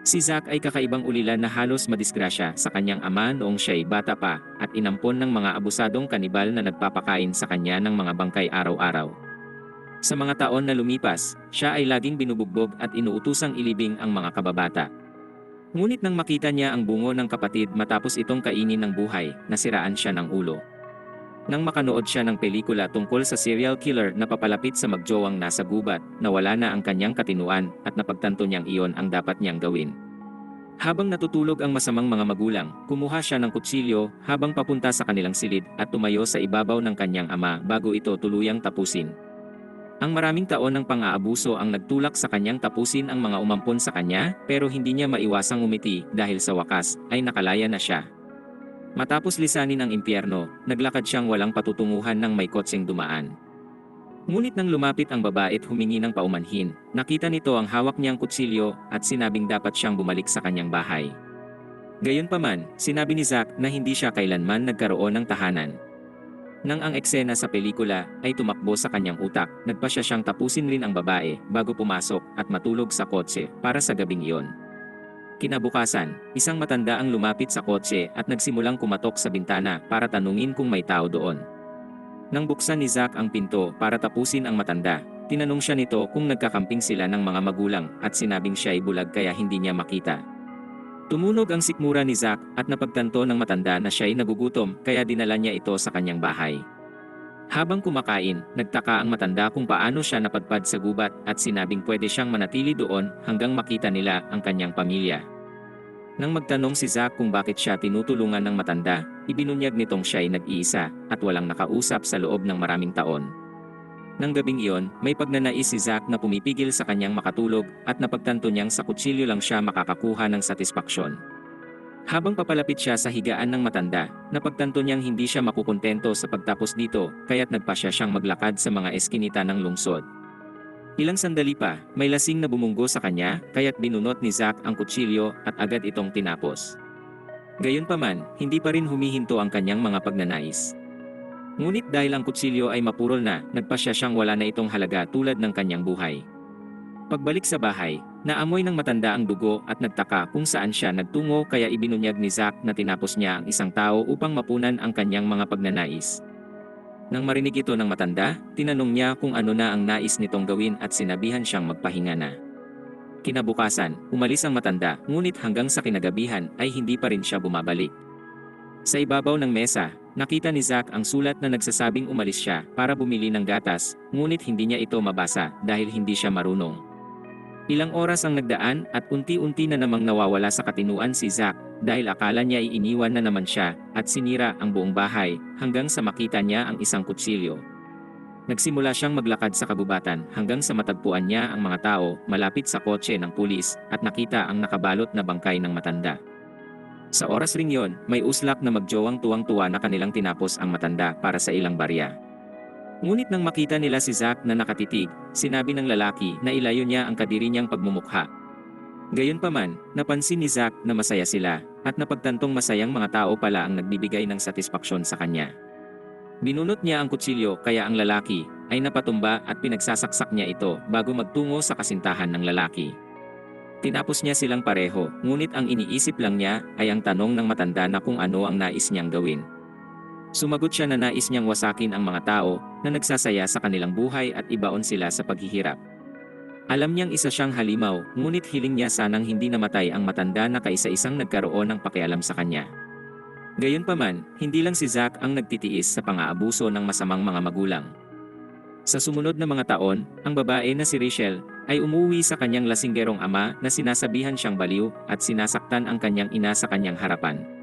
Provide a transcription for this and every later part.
Si Zack ay kakaibang ulila na halos madisgrasya sa kanyang ama noong siya'y bata pa at inampon ng mga abusadong kanibal na nagpapakain sa kanya ng mga bangkay araw-araw. Sa mga taon na lumipas, siya ay laging binubugbog at inuutusang ilibing ang mga kababata. Ngunit nang makita niya ang bungo ng kapatid matapos itong kainin ng buhay, nasiraan siya ng ulo. Nang makanood siya ng pelikula tungkol sa serial killer na papalapit sa magjowang nasa gubat, nawala na ang kanyang katinuan at napagtanto niyang iyon ang dapat niyang gawin. Habang natutulog ang masamang mga magulang, kumuha siya ng kutsilyo habang papunta sa kanilang silid at tumayo sa ibabaw ng kanyang ama bago ito tuluyang tapusin. Ang maraming taon ng pang-aabuso ang nagtulak sa kanyang tapusin ang mga umampon sa kanya, pero hindi niya maiwasang umiti dahil sa wakas ay nakalaya na siya. Matapos lisanin ang impyerno, naglakad siyang walang patutunguhan ng may kotseng dumaan. Ngunit nang lumapit ang babae at humingi ng paumanhin, nakita nito ang hawak niyang kutsilyo at sinabing dapat siyang bumalik sa kanyang bahay. Gayunpaman, sinabi ni Zack na hindi siya kailanman nagkaroon ng tahanan. Nang ang eksena sa pelikula ay tumakbo sa kanyang utak, nagpa siya siyang tapusin rin ang babae bago pumasok at matulog sa kotse para sa gabing iyon. Kinabukasan, isang matanda ang lumapit sa kotse at nagsimulang kumatok sa bintana para tanungin kung may tao doon. Nang buksan ni Zack ang pinto para tapusin ang matanda, tinanong siya nito kung nagkakamping sila ng mga magulang at sinabing siya ay bulag kaya hindi niya makita. Tumunog ang sikmura ni Zack at napagtanto ng matanda na siya ay nagugutom kaya dinala niya ito sa kanyang bahay. Habang kumakain, nagtaka ang matanda kung paano siya napadpad sa gubat at sinabing pwede siyang manatili doon hanggang makita nila ang kanyang pamilya. Nang magtanong si Zack kung bakit siya tinutulungan ng matanda, ibinunyag nitong siya ay nag-iisa at walang nakausap sa loob ng maraming taon. Nang gabing iyon, may pagnanais si Zack na pumipigil sa kanyang makatulog at napagtanto niyang sa kutsilyo lang siya makakakuha ng satisfaksyon. Habang papalapit siya sa higaan ng matanda, napagtanto niyang hindi siya makukontento sa pagtapos dito, kaya't nagpa siya siyang maglakad sa mga eskinita ng lungsod. Ilang sandali pa, may lasing na bumunggo sa kanya, kaya't binunot ni Zack ang kutsilyo at agad itong tinapos. Gayunpaman, hindi pa rin humihinto ang kanyang mga pagnanais. Ngunit dahil ang kutsilyo ay mapurol na, nagpa siya siyang wala na itong halaga tulad ng kanyang buhay. Pagbalik sa bahay, naamoy ng matanda ang dugo at nagtaka kung saan siya nagtungo kaya ibinunyag ni Zack na tinapos niya ang isang tao upang mapunan ang kanyang mga pagnanais. Nang marinig ito ng matanda, tinanong niya kung ano na ang nais nitong gawin at sinabihan siyang magpahinga na. Kinabukasan, umalis ang matanda, ngunit hanggang sa kinagabihan ay hindi pa rin siya bumabalik. Sa ibabaw ng mesa, nakita ni Zack ang sulat na nagsasabing umalis siya para bumili ng gatas, ngunit hindi niya ito mabasa dahil hindi siya marunong. Ilang oras ang nagdaan at unti-unti na namang nawawala sa katinuan si Zack dahil akala niya ay iniwan na naman siya at sinira ang buong bahay hanggang sa makita niya ang isang kutsilyo. Nagsimula siyang maglakad sa kagubatan hanggang sa matagpuan niya ang mga tao malapit sa kotse ng pulis at nakita ang nakabalot na bangkay ng matanda. Sa oras ring yon, may uslak na magjowang tuwang-tuwa na kanilang tinapos ang matanda para sa ilang barya. Ngunit nang makita nila si Zack na nakatitig, sinabi ng lalaki na ilayo niya ang kadiri niyang pagmumukha. Gayunpaman, napansin ni Zack na masaya sila, at napagtantong masayang mga tao pala ang nagbibigay ng satisfaksyon sa kanya. Binunot niya ang kutsilyo kaya ang lalaki ay napatumba at pinagsasaksak niya ito bago magtungo sa kasintahan ng lalaki. Tinapos niya silang pareho, ngunit ang iniisip lang niya ay ang tanong ng matanda na kung ano ang nais niyang gawin. Sumagot siya na nais niyang wasakin ang mga tao na nagsasaya sa kanilang buhay at ibaon sila sa paghihirap. Alam niyang isa siyang halimaw, ngunit hiling niya sanang hindi namatay ang matanda na kaisa-isang nagkaroon ng pakialam sa kanya. Gayunpaman, hindi lang si Zack ang nagtitiis sa pang-aabuso ng masamang mga magulang. Sa sumunod na mga taon, ang babae na si Rachel ay umuwi sa kanyang lasinggerong ama na sinasabihan siyang baliw at sinasaktan ang kanyang ina sa kanyang harapan.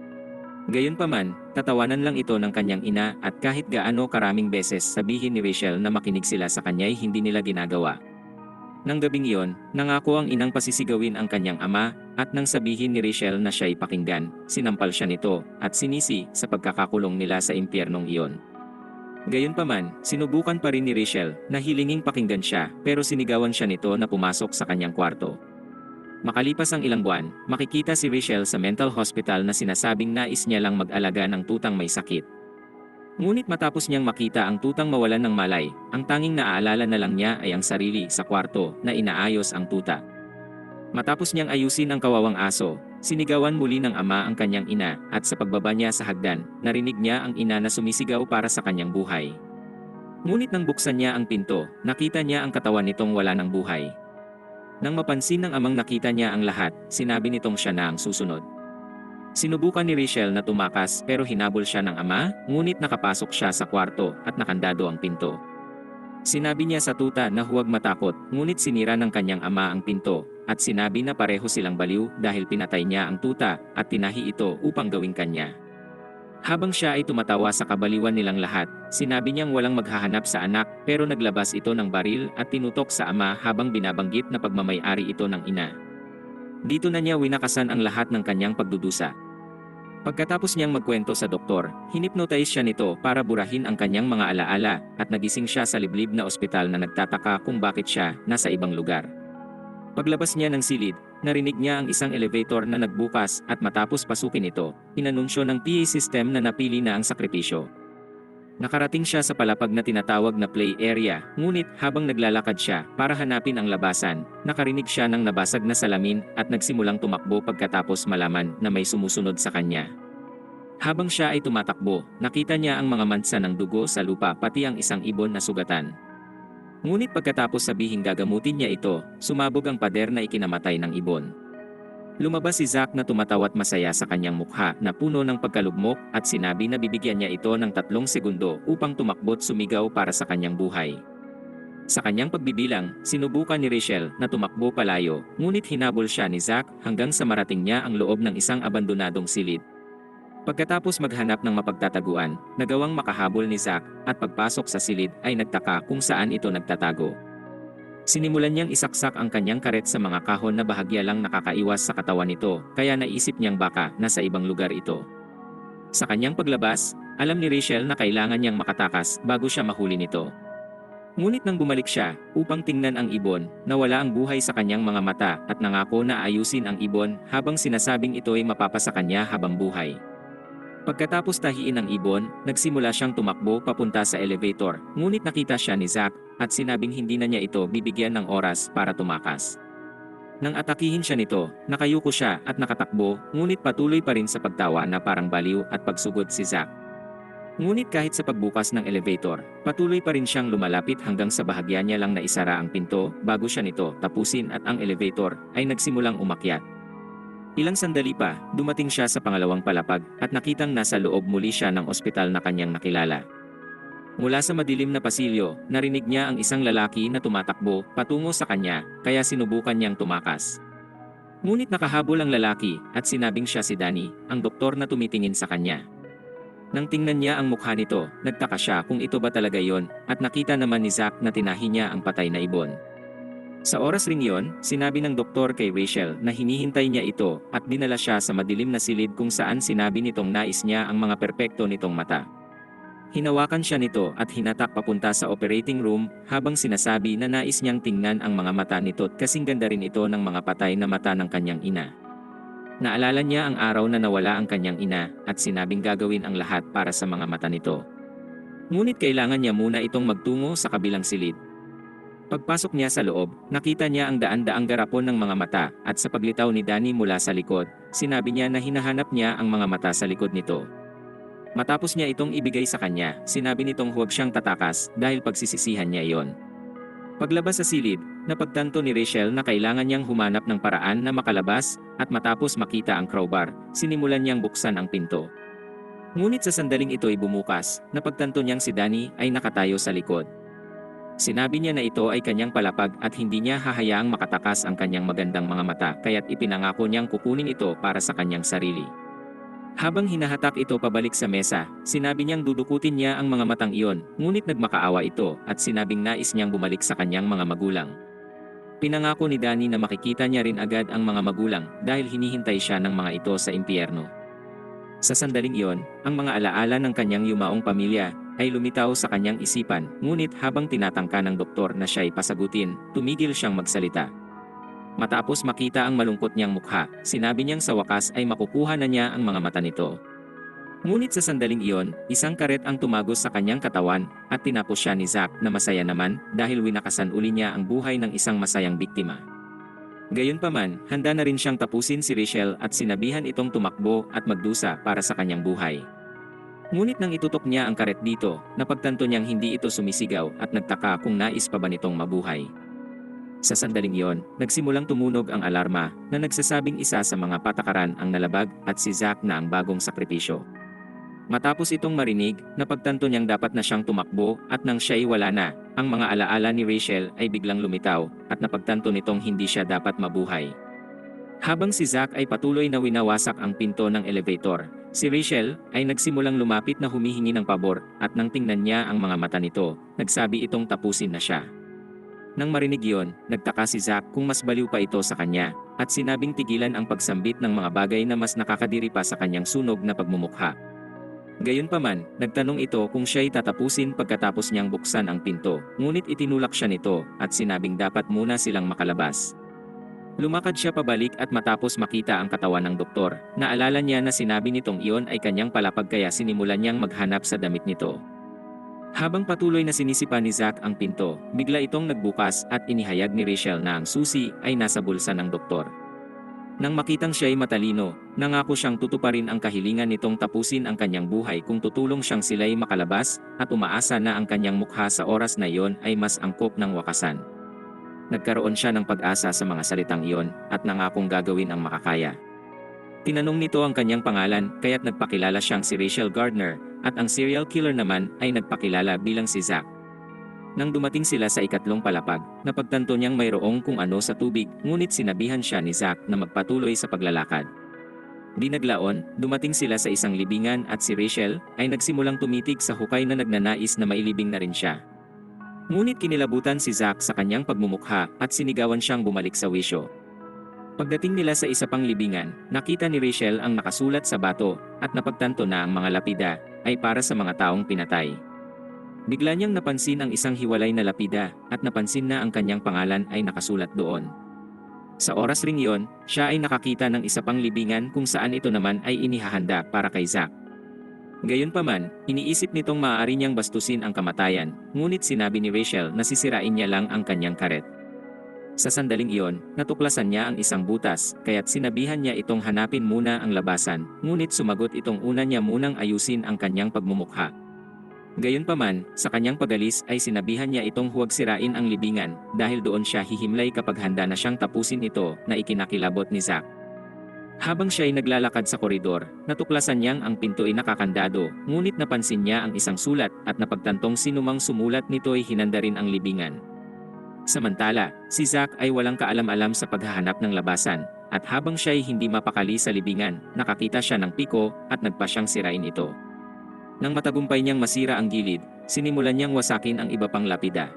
Gayunpaman, tatawanan lang ito ng kanyang ina at kahit gaano karaming beses sabihin ni Rachel na makinig sila sa kanya ay hindi nila ginagawa. Nang gabing iyon, nangako ang inang pasisigawin ang kanyang ama at nang sabihin ni Rachel na siya'y pakinggan, sinampal siya nito at sinisi sa pagkakakulong nila sa impyernong iyon. Gayunpaman, sinubukan pa rin ni Rachel na hilinging pakinggan siya pero sinigawan siya nito na pumasok sa kanyang kwarto. Makalipas ang ilang buwan, makikita si Rachel sa mental hospital na sinasabing nais niya lang mag-alaga ng tutang may sakit. Ngunit matapos niyang makita ang tutang mawalan ng malay, ang tanging naaalala na lang niya ay ang sarili sa kwarto na inaayos ang tuta. Matapos niyang ayusin ang kawawang aso, sinigawan muli ng ama ang kanyang ina at sa pagbaba niya sa hagdan, narinig niya ang ina na sumisigaw para sa kanyang buhay. Ngunit nang buksan niya ang pinto, nakita niya ang katawan nitong wala ng buhay. Nang mapansin ng amang nakita niya ang lahat, sinabi nitong siya na ang susunod. Sinubukan ni Rachel na tumakas pero hinabol siya ng ama, ngunit nakapasok siya sa kwarto at nakandado ang pinto. Sinabi niya sa tuta na huwag matakot, ngunit sinira ng kanyang ama ang pinto, at sinabi na pareho silang baliw dahil pinatay niya ang tuta at tinahi ito upang gawing kanya. Habang siya ay tumatawa sa kabaliwan nilang lahat, sinabi niyang walang maghahanap sa anak pero naglabas ito ng baril at tinutok sa ama habang binabanggit na pagmamay-ari ito ng ina. Dito na niya winakasan ang lahat ng kanyang pagdudusa. Pagkatapos niyang magkwento sa doktor, hinipnotize siya nito para burahin ang kanyang mga alaala at nagising siya sa liblib na ospital na nagtataka kung bakit siya nasa ibang lugar. Paglabas niya ng silid, narinig niya ang isang elevator na nagbukas at matapos pasukin ito, inanunsyo ng PA system na napili na ang sakripisyo. Nakarating siya sa palapag na tinatawag na play area, ngunit habang naglalakad siya para hanapin ang labasan, nakarinig siya ng nabasag na salamin at nagsimulang tumakbo pagkatapos malaman na may sumusunod sa kanya. Habang siya ay tumatakbo, nakita niya ang mga mansa ng dugo sa lupa pati ang isang ibon na sugatan. Ngunit pagkatapos sabihing gagamutin niya ito, sumabog ang pader na ikinamatay ng ibon. Lumabas si Zack na tumatawat masaya sa kanyang mukha na puno ng pagkalugmok at sinabi na bibigyan niya ito ng 3 segundo upang tumakbo't sumigaw para sa kanyang buhay. Sa kanyang pagbibilang, sinubukan ni Rachel na tumakbo palayo, ngunit hinabol siya ni Zack hanggang sa marating niya ang loob ng isang abandonadong silid. Pagkatapos maghanap ng mapagtataguan, nagawang makahabol ni Zack at pagpasok sa silid ay nagtaka kung saan ito nagtatago. Sinimulan niyang isaksak ang kanyang karet sa mga kahon na bahagya lang nakakaiwas sa katawan nito, kaya naisip niyang baka nasa ibang lugar ito. Sa kanyang paglabas, alam ni Rachel na kailangan niyang makatakas bago siya mahuli nito. Ngunit nang bumalik siya upang tingnan ang ibon, nawala ang buhay sa kanyang mga mata at nangako na ayusin ang ibon habang sinasabing ito ay mapapasa kanya habang buhay. Pagkatapos tahiin ang ibon, nagsimula siyang tumakbo papunta sa elevator, ngunit nakita siya ni Zack at sinabing hindi na niya ito bibigyan ng oras para tumakas. Nang atakihin siya nito, nakayuko siya at nakatakbo, ngunit patuloy pa rin sa pagtawa na parang baliw at pagsugod si Zack. Ngunit kahit sa pagbukas ng elevator, patuloy pa rin siyang lumalapit hanggang sa bahagya niya lang na isara ang pinto bago siya nito tapusin at ang elevator ay nagsimulang umakyat. Ilang sandali pa, dumating siya sa pangalawang palapag at nakitang nasa loob muli siya ng ospital na kanyang nakilala. Mula sa madilim na pasilyo, narinig niya ang isang lalaki na tumatakbo patungo sa kanya, kaya sinubukan niyang tumakas. Ngunit nakahabol ang lalaki at sinabing siya si Danny, ang doktor na tumitingin sa kanya. Nang tingnan niya ang mukha nito, nagtaka siya kung ito ba talaga yon at nakita naman ni Zack na tinahi niya ang patay na ibon. Sa oras ring yon, sinabi ng doktor kay Rachel na hinihintay niya ito at dinala siya sa madilim na silid kung saan sinabi nitong nais niya ang mga perpekto nitong mata. Hinawakan siya nito at hinatak papunta sa operating room habang sinasabi na nais niyang tingnan ang mga mata nito at kasing ganda rin ito ng mga patay na mata ng kanyang ina. Naalala niya ang araw na nawala ang kanyang ina at sinabing gagawin ang lahat para sa mga mata nito. Ngunit kailangan niya muna itong magtungo sa kabilang silid. Pagpasok niya sa loob, nakita niya ang daan-daang garapon ng mga mata at sa paglitaw ni Danny mula sa likod, sinabi niya na hinahanap niya ang mga mata sa likod nito. Matapos niya itong ibigay sa kanya, sinabi nitong huwag siyang tatakas dahil pagsisisihan niya iyon. Paglabas sa silid, napagtanto ni Rachel na kailangan niyang humanap ng paraan na makalabas at matapos makita ang crowbar, sinimulan niyang buksan ang pinto. Ngunit sa sandaling ito ay bumukas, napagtanto niyang si Danny ay nakatayo sa likod. Sinabi niya na ito ay kanyang palapag at hindi niya hahayaang makatakas ang kanyang magandang mga mata kaya't ipinangako niyang kukunin ito para sa kanyang sarili. Habang hinahatak ito pabalik sa mesa, sinabi niyang dudukutin niya ang mga matang iyon, ngunit nagmakaawa ito at sinabing nais niyang bumalik sa kanyang mga magulang. Pinangako ni Danny na makikita niya rin agad ang mga magulang dahil hinihintay siya ng mga ito sa impyerno. Sa sandaling iyon, ang mga alaala ng kanyang yumaong pamilya ay lumitaw sa kanyang isipan, ngunit habang tinatangka ng doktor na siya'y pasagutin, tumigil siyang magsalita. Matapos makita ang malungkot niyang mukha, sinabi niyang sa wakas ay makukuha na niya ang mga mata nito. Ngunit sa sandaling iyon, isang karet ang tumagos sa kanyang katawan at tinapos siya ni Zack na masaya naman dahil winakasan uli niya ang buhay ng isang masayang biktima. Gayunpaman, handa na rin siyang tapusin si Rachel at sinabihan itong tumakbo at magdusa para sa kanyang buhay. Ngunit nang itutok niya ang karet dito, napagtanto niyang hindi ito sumisigaw at nagtaka kung nais pa ba nitong mabuhay. Sa sandaling iyon, nagsimulang tumunog ang alarma na nagsasabing isa sa mga patakaran ang nalabag at si Zack na ang bagong sakripisyo. Matapos itong marinig, napagtanto niyang dapat na siyang tumakbo at nang siya'y wala na, ang mga alaala ni Rachel ay biglang lumitaw at napagtanto nitong hindi siya dapat mabuhay. Habang si Zack ay patuloy na winawasak ang pinto ng elevator, si Rachel ay nagsimulang lumapit na humihingi ng pabor at nang tingnan niya ang mga mata nito, nagsabi itong tapusin na siya. Nang marinig yon, nagtaka si Zack kung mas baliw pa ito sa kanya at sinabing tigilan ang pagsambit ng mga bagay na mas nakakadiri pa sa kanyang sunog na pagmumukha. Gayunpaman, nagtanong ito kung siya'y tatapusin pagkatapos niyang buksan ang pinto, ngunit itinulak siya nito at sinabing dapat muna silang makalabas. Lumakad siya pabalik at matapos makita ang katawan ng doktor, naalala niya na sinabi nitong iyon ay kanyang palapag kaya sinimulan niyang maghanap sa damit nito. Habang patuloy na sinisipa ni Zack ang pinto, bigla itong nagbukas at inihayag ni Rachel na ang susi ay nasa bulsa ng doktor. Nang makitang siya'y matalino, nangako siyang tutuparin ang kahilingan nitong tapusin ang kanyang buhay kung tutulong siyang sila'y makalabas at umaasa na ang kanyang mukha sa oras na iyon ay mas angkop ng wakasan. Nagkaroon siya ng pag-asa sa mga salitang iyon at nangakong gagawin ang makakaya. Tinanong nito ang kanyang pangalan kaya't nagpakilala siyang si Rachel Gardner at ang serial killer naman ay nagpakilala bilang si Zack. Nang dumating sila sa ikatlong palapag, napagtanto niyang mayroong kung ano sa tubig, ngunit sinabihan siya ni Zack na magpatuloy sa paglalakad. Di naglaon, dumating sila sa isang libingan at si Rachel ay nagsimulang tumitig sa hukay na nagnanais na mailibing na rin siya. Ngunit kinilabutan si Zack sa kanyang pagmumukha at sinigawan siyang bumalik sa wisyo. Pagdating nila sa isa pang libingan, nakita ni Rachel ang nakasulat sa bato at napagtanto na ang mga lapida ay para sa mga taong pinatay. Bigla niyang napansin ang isang hiwalay na lapida at napansin na ang kanyang pangalan ay nakasulat doon. Sa oras ring iyon, siya ay nakakita ng isa pang libingan kung saan ito naman ay inihahanda para kay Zack. Gayunpaman, iniisip nitong maaari niyang bastusin ang kamatayan, ngunit sinabi ni Rachel na sisirain niya lang ang kanyang karet. Sa sandaling iyon, natuklasan niya ang isang butas, kaya't sinabihan niya itong hanapin muna ang labasan, ngunit sumagot itong una niya munang ayusin ang kanyang pagmumukha. Gayunpaman, sa kanyang pagalis ay sinabihan niya itong huwag sirain ang libingan dahil doon siya hihimlay kapag handa na siyang tapusin ito na ikinakilabot ni Zack. Habang siya ay naglalakad sa koridor, natuklasan niyang ang pinto ay nakakandado, ngunit napansin niya ang isang sulat at napagtantong sinumang sumulat nito ay hinanda rin ang libingan. Samantala, si Zack ay walang kaalam-alam sa paghahanap ng labasan, at habang siya ay hindi mapakali sa libingan, nakakita siya ng piko at nagpa siyang sirain ito. Nang matagumpay niyang masira ang gilid, sinimulan niyang wasakin ang iba pang lapida.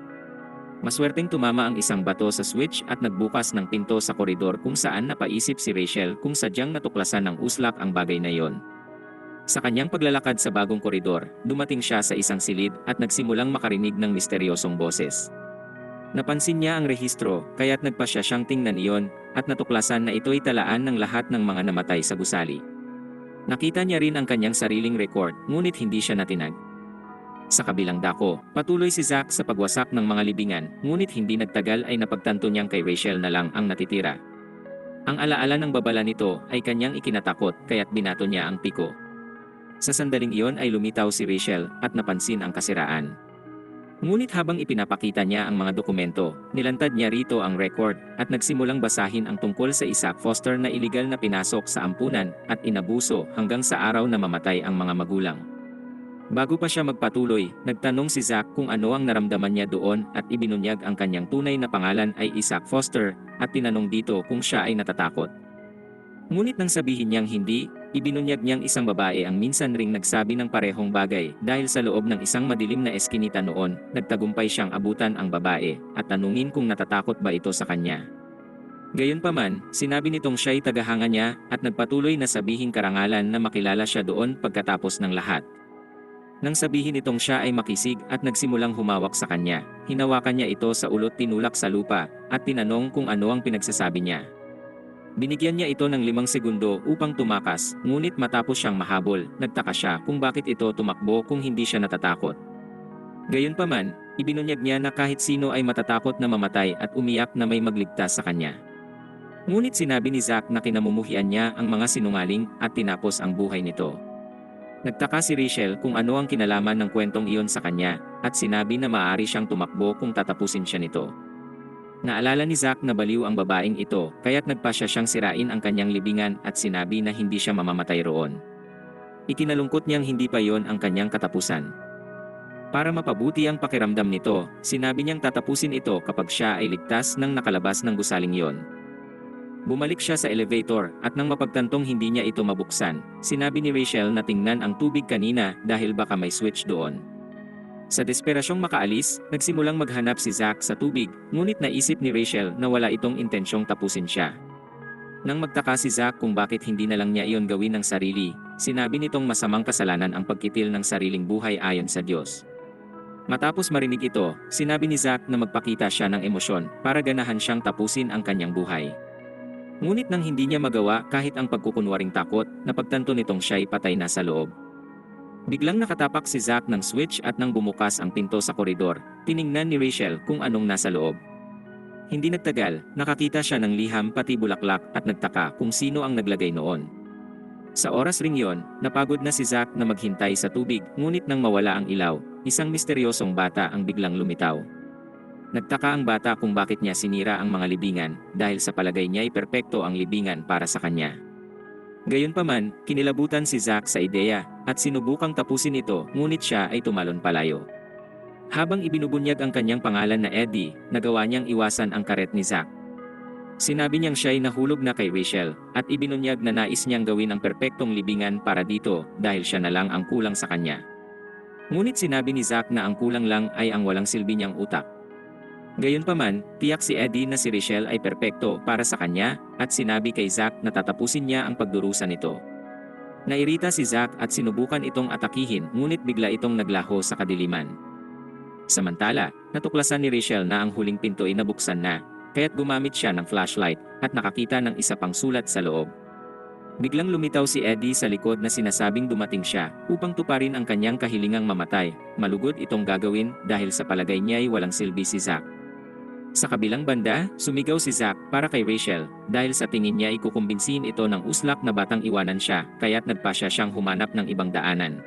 Maswerteng tumama ang isang bato sa switch at nagbukas ng pinto sa koridor kung saan napaisip si Rachel kung sadyang natuklasan ng uslak ang bagay na iyon. Sa kanyang paglalakad sa bagong koridor, dumating siya sa isang silid at nagsimulang makarinig ng misteryosong boses. Napansin niya ang rehistro, kaya't nagpa siya siyang tingnan iyon at natuklasan na ito'y talaan ng lahat ng mga namatay sa gusali. Nakita niya rin ang kanyang sariling record, ngunit hindi siya natinag. Sa kabilang dako, patuloy si Zack sa pagwasak ng mga libingan, ngunit hindi nagtagal ay napagtanto niyang kay Rachel na lang ang natitira. Ang alaala ng babala nito ay kanyang ikinatakot kaya't binato niya ang piko. Sa sandaling iyon ay lumitaw si Rachel at napansin ang kasiraan. Ngunit habang ipinapakita niya ang mga dokumento, nilantad niya rito ang record at nagsimulang basahin ang tungkol sa Isaac Foster na iligal na pinasok sa ampunan at inabuso hanggang sa araw na mamatay ang mga magulang. Bago pa siya magpatuloy, nagtanong si Zack kung ano ang naramdaman niya doon at ibinunyag ang kanyang tunay na pangalan ay Isaac Foster at tinanong dito kung siya ay natatakot. Ngunit nang sabihin niyang hindi, ibinunyag niyang isang babae ang minsan ring nagsabi ng parehong bagay dahil sa loob ng isang madilim na eskinita noon, nagtagumpay siyang abutan ang babae at tanungin kung natatakot ba ito sa kanya. Gayunpaman, sinabi nitong siya'y tagahanga niya at nagpatuloy na sabihing karangalan na makilala siya doon pagkatapos ng lahat. Nang sabihin itong siya ay makisig at nagsimulang humawak sa kanya, hinawakan niya ito sa ulot tinulak sa lupa at tinanong kung ano ang pinagsasabi niya. Binigyan niya ito ng 5 segundo upang tumakas, ngunit matapos siyang mahabol, nagtaka siya kung bakit ito tumakbo kung hindi siya natatakot. Gayunpaman, ibinunyag niya na kahit sino ay matatakot na mamatay at umiyak na may magligtas sa kanya. Ngunit sinabi ni Zack na kinamumuhian niya ang mga sinungaling at tinapos ang buhay nito. Nagtaka si Rachel kung ano ang kinalaman ng kwentong iyon sa kanya, at sinabi na maaari siyang tumakbo kung tatapusin siya nito. Naalala ni Zack na baliw ang babaeng ito, kaya't nagpasya siyang sirain ang kanyang libingan at sinabi na hindi siya mamamatay roon. Ikinalungkot niyang hindi pa yon ang kanyang katapusan. Para mapabuti ang pakiramdam nito, sinabi niyang tatapusin ito kapag siya ay ligtas nang nakalabas ng gusaling yon. Bumalik siya sa elevator at nang mapagtantong hindi niya ito mabuksan, sinabi ni Rachel na tingnan ang tubig kanina dahil baka may switch doon. Sa desperasyong makaalis, nagsimulang maghanap si Zack sa tubig, ngunit naisip ni Rachel na wala itong intensyong tapusin siya. Nang magtaka si Zack kung bakit hindi na lang niya iyon gawin ng sarili, sinabi nitong masamang kasalanan ang pagkitil ng sariling buhay ayon sa Diyos. Matapos marinig ito, sinabi ni Zack na magpakita siya ng emosyon para ganahan siyang tapusin ang kanyang buhay. Ngunit nang hindi niya magawa kahit ang pagkukunwaring takot, napagtanto nitong siya'y patay na sa loob. Biglang nakatapak si Zack ng switch at nang bumukas ang pinto sa koridor, tiningnan ni Rachel kung anong nasa loob. Hindi nagtagal, nakakita siya ng liham pati bulaklak at nagtaka kung sino ang naglagay noon. Sa oras ring yon, napagod na si Zack na maghintay sa tubig, ngunit nang mawala ang ilaw, isang misteryosong bata ang biglang lumitaw. Nagtaka ang bata kung bakit niya sinira ang mga libingan, dahil sa palagay niya ay perpekto ang libingan para sa kanya. Gayunpaman, kinilabutan si Zack sa ideya, at sinubukang tapusin ito, ngunit siya ay tumalon palayo. Habang ibinubunyag ang kanyang pangalan na Eddie, nagawa niyang iwasan ang karet ni Zack. Sinabi niyang siya'y nahulog na kay Rachel, at ibinunyag na nais niyang gawin ang perpektong libingan para dito, dahil siya na lang ang kulang sa kanya. Ngunit sinabi ni Zack na ang kulang lang ay ang walang silbi niyang utak. Gayunpaman, tiyak si Eddie na si Rachel ay perpekto para sa kanya, at sinabi kay Zack na tatapusin niya ang pagdurusa nito. Nairita si Zack at sinubukan itong atakihin, ngunit bigla itong naglaho sa kadiliman. Samantala, natuklasan ni Rachel na ang huling pinto ay nabuksan na, kaya't gumamit siya ng flashlight at nakakita ng isa pang sulat sa loob. Biglang lumitaw si Eddie sa likod na sinasabing dumating siya upang tuparin ang kanyang kahilingang mamatay. Malugod itong gagawin dahil sa palagay niya ay walang silbi si Zack. Sa kabilang banda, sumigaw si Zack para kay Rachel dahil sa tingin niya ikukumbinsihin ito ng uslak na batang iwanan siya, kaya't nagpasya siyang humanap ng ibang daanan.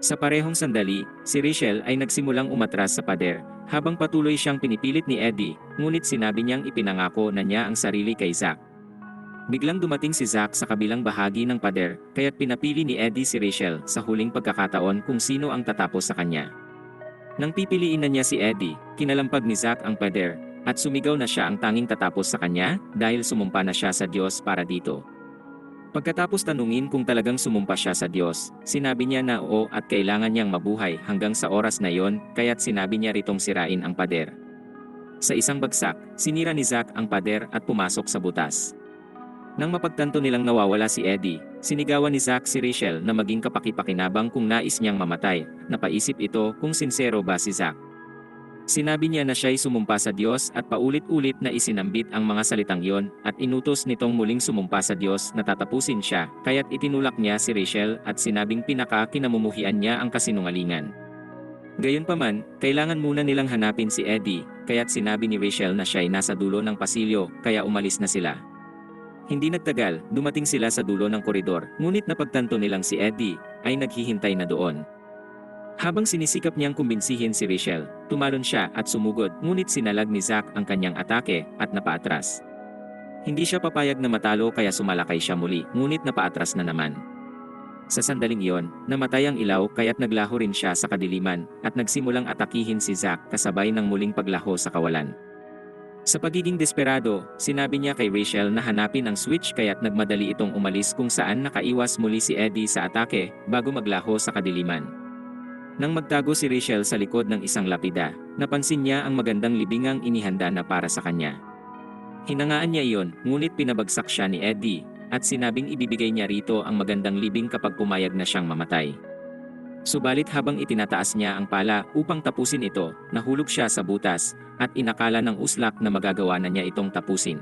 Sa parehong sandali, si Rachel ay nagsimulang umatras sa pader, habang patuloy siyang pinipilit ni Eddie, ngunit sinabi niyang ipinangako na niya ang sarili kay Zack. Biglang dumating si Zack sa kabilang bahagi ng pader, kaya't pinapili ni Eddie si Rachel sa huling pagkakataon kung sino ang tatapos sa kanya. Nang pipiliin na niya si Eddie, kinalampag ni Zack ang pader, at sumigaw na siya ang tanging tatapos sa kanya dahil sumumpa na siya sa Diyos para dito. Pagkatapos tanungin kung talagang sumumpa siya sa Diyos, sinabi niya na oo at kailangan niyang mabuhay hanggang sa oras na yon, kaya't sinabi niya ritong sirain ang pader. Sa isang bagsak, sinira ni Zack ang pader at pumasok sa butas. Nang mapagtanto nilang nawawala si Eddie, sinigawan ni Zack si Rachel na maging kapakipakinabang kung nais niyang mamatay. Napaisip ito kung sinsero ba si Zack. Sinabi niya na siya'y sumumpa sa Diyos at paulit-ulit na isinambit ang mga salitang yon at inutos nitong muling sumumpa sa Diyos na tatapusin siya, kaya't itinulak niya si Rachel at sinabing kinamumuhian niya ang kasinungalingan. Gayunpaman, kailangan muna nilang hanapin si Eddie, kaya't sinabi ni Rachel na siya'y nasa dulo ng pasilyo, kaya umalis na sila. Hindi nagtagal, dumating sila sa dulo ng koridor, ngunit napagtanto nilang si Eddie ay naghihintay na doon. Habang sinisikap niyang kumbinsihin si Rachel, tumalon siya at sumugod, ngunit sinalag ni Zack ang kanyang atake at napaatras. Hindi siya papayag na matalo kaya sumalakay siya muli, ngunit napaatras na naman. Sa sandaling iyon, namatay ang ilaw kaya't naglaho rin siya sa kadiliman at nagsimulang atakihin si Zack kasabay ng muling paglaho sa kawalan. Sa pagiging desperado, sinabi niya kay Rachel na hanapin ang switch kaya't nagmadali itong umalis kung saan nakaiwas muli si Eddie sa atake bago maglaho sa kadiliman. Nang magtago si Rachel sa likod ng isang lapida, napansin niya ang magandang libingang inihanda na para sa kanya. Hinangaan niya iyon, ngunit pinabagsak siya ni Eddie at sinabing ibibigay niya rito ang magandang libing kapag pumayag na siyang mamatay. Subalit habang itinataas niya ang pala upang tapusin ito, nahulog siya sa butas at inakala ng uslak na magagawa na niya itong tapusin.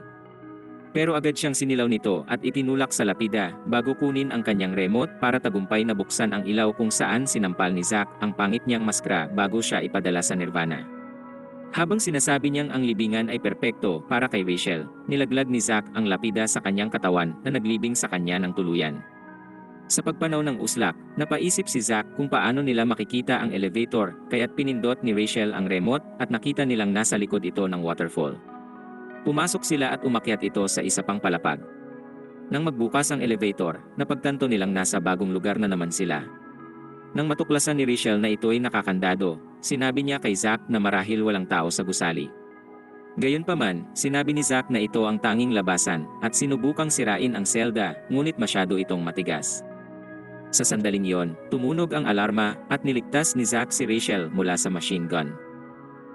Pero agad siyang sinilaw nito at itinulak sa lapida bago kunin ang kanyang remote para tagumpay na buksan ang ilaw kung saan sinampal ni Zack ang pangit niyang maskara bago siya ipadala sa nirvana. Habang sinasabi niyang ang libingan ay perpekto para kay Rachel, nilaglag ni Zack ang lapida sa kanyang katawan na naglibing sa kanya ng tuluyan. Sa pagpanaw ng uslak, napaisip si Zack kung paano nila makikita ang elevator, kaya't pinindot ni Rachel ang remote at nakita nilang nasa likod ito ng waterfall. Pumasok sila at umakyat ito sa isa pang palapag. Nang magbukas ang elevator, napagtanto nilang nasa bagong lugar na naman sila. Nang matuklasan ni Rachel na ito'y nakakandado, sinabi niya kay Zack na marahil walang tao sa gusali. Gayunpaman, sinabi ni Zack na ito ang tanging labasan at sinubukang sirain ang selda, ngunit masyado itong matigas. Sa sandaling yon, tumunog ang alarma at niligtas ni Zack si Rachel mula sa machine gun.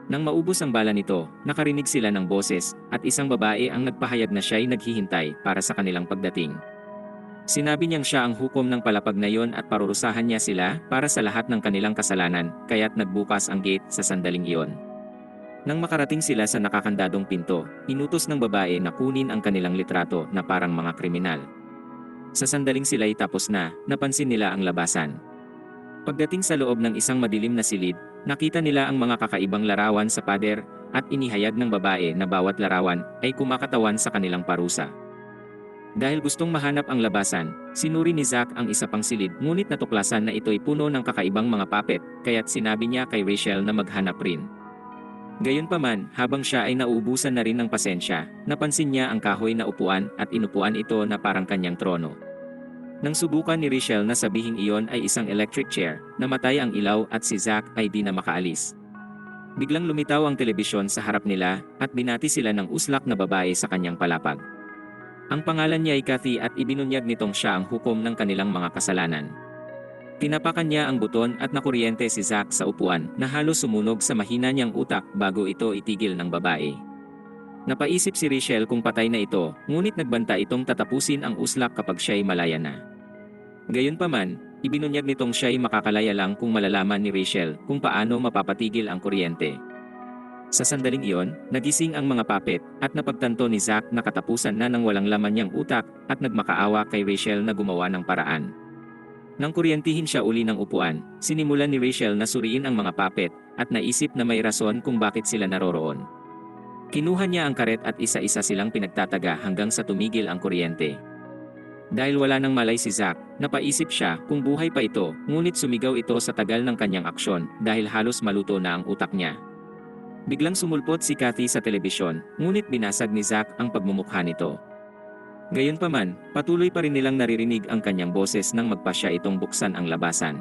Nang maubos ang bala nito, nakarinig sila ng boses at isang babae ang nagpahayag na siya'y naghihintay para sa kanilang pagdating. Sinabi niyang siya ang hukom ng palapag na yon at parurusahan niya sila para sa lahat ng kanilang kasalanan, kaya't nagbukas ang gate sa sandaling iyon. Nang makarating sila sa nakakandadong pinto, inutos ng babae na kunin ang kanilang litrato na parang mga kriminal. Sa sandaling sila'y tapos na, napansin nila ang labasan. Pagdating sa loob ng isang madilim na silid, nakita nila ang mga kakaibang larawan sa pader at inihayag ng babae na bawat larawan ay kumakatawan sa kanilang parusa. Dahil gustong mahanap ang labasan, sinuri ni Zack ang isa pang silid ngunit natuklasan na ito'y puno ng kakaibang mga puppet, kaya't sinabi niya kay Rachel na maghanap rin. Gayunpaman, habang siya ay nauubusan na rin ng pasensya, napansin niya ang kahoy na upuan at inupuan ito na parang kanyang trono. Nang subukan ni Rachel na sabihing iyon ay isang electric chair, namatay ang ilaw at si Zack ay di na makaalis. Biglang lumitaw ang telebisyon sa harap nila at binati sila ng uslak na babae sa kanyang palapag. Ang pangalan niya ay Kathy at ibinunyag nitong siya ang hukom ng kanilang mga kasalanan. Tinapakan niya ang buton at nakuryente si Zack sa upuan na halos sumunog sa mahina niyang utak bago ito itigil ng babae. Napaisip si Rachel kung patay na ito, ngunit nagbanta itong tatapusin ang uslak kapag siya'y malaya na. Gayunpaman, ibinunyag nitong siya'y makakalaya lang kung malalaman ni Rachel kung paano mapapatigil ang kuryente. Sa sandaling iyon, nagising ang mga puppet at napagtanto ni Zack na katapusan na ng walang laman niyang utak at nagmakaawa kay Rachel na gumawa ng paraan. Nang kuryentihin siya uli ng upuan, sinimulan ni Rachel na suriin ang mga puppet at naisip na may rason kung bakit sila naroroon. Kinuha niya ang karet at isa-isa silang pinagtataga hanggang sa tumigil ang kuryente. Dahil wala nang malay si Zack, napaisip siya kung buhay pa ito, ngunit sumigaw ito sa tagal ng kanyang aksyon dahil halos maluto na ang utak niya. Biglang sumulpot si Kathy sa telebisyon, ngunit binasag ni Zack ang pagmumukha nito. Gayunpaman, patuloy pa rin nilang naririnig ang kanyang boses nang magpasya itong buksan ang labasan.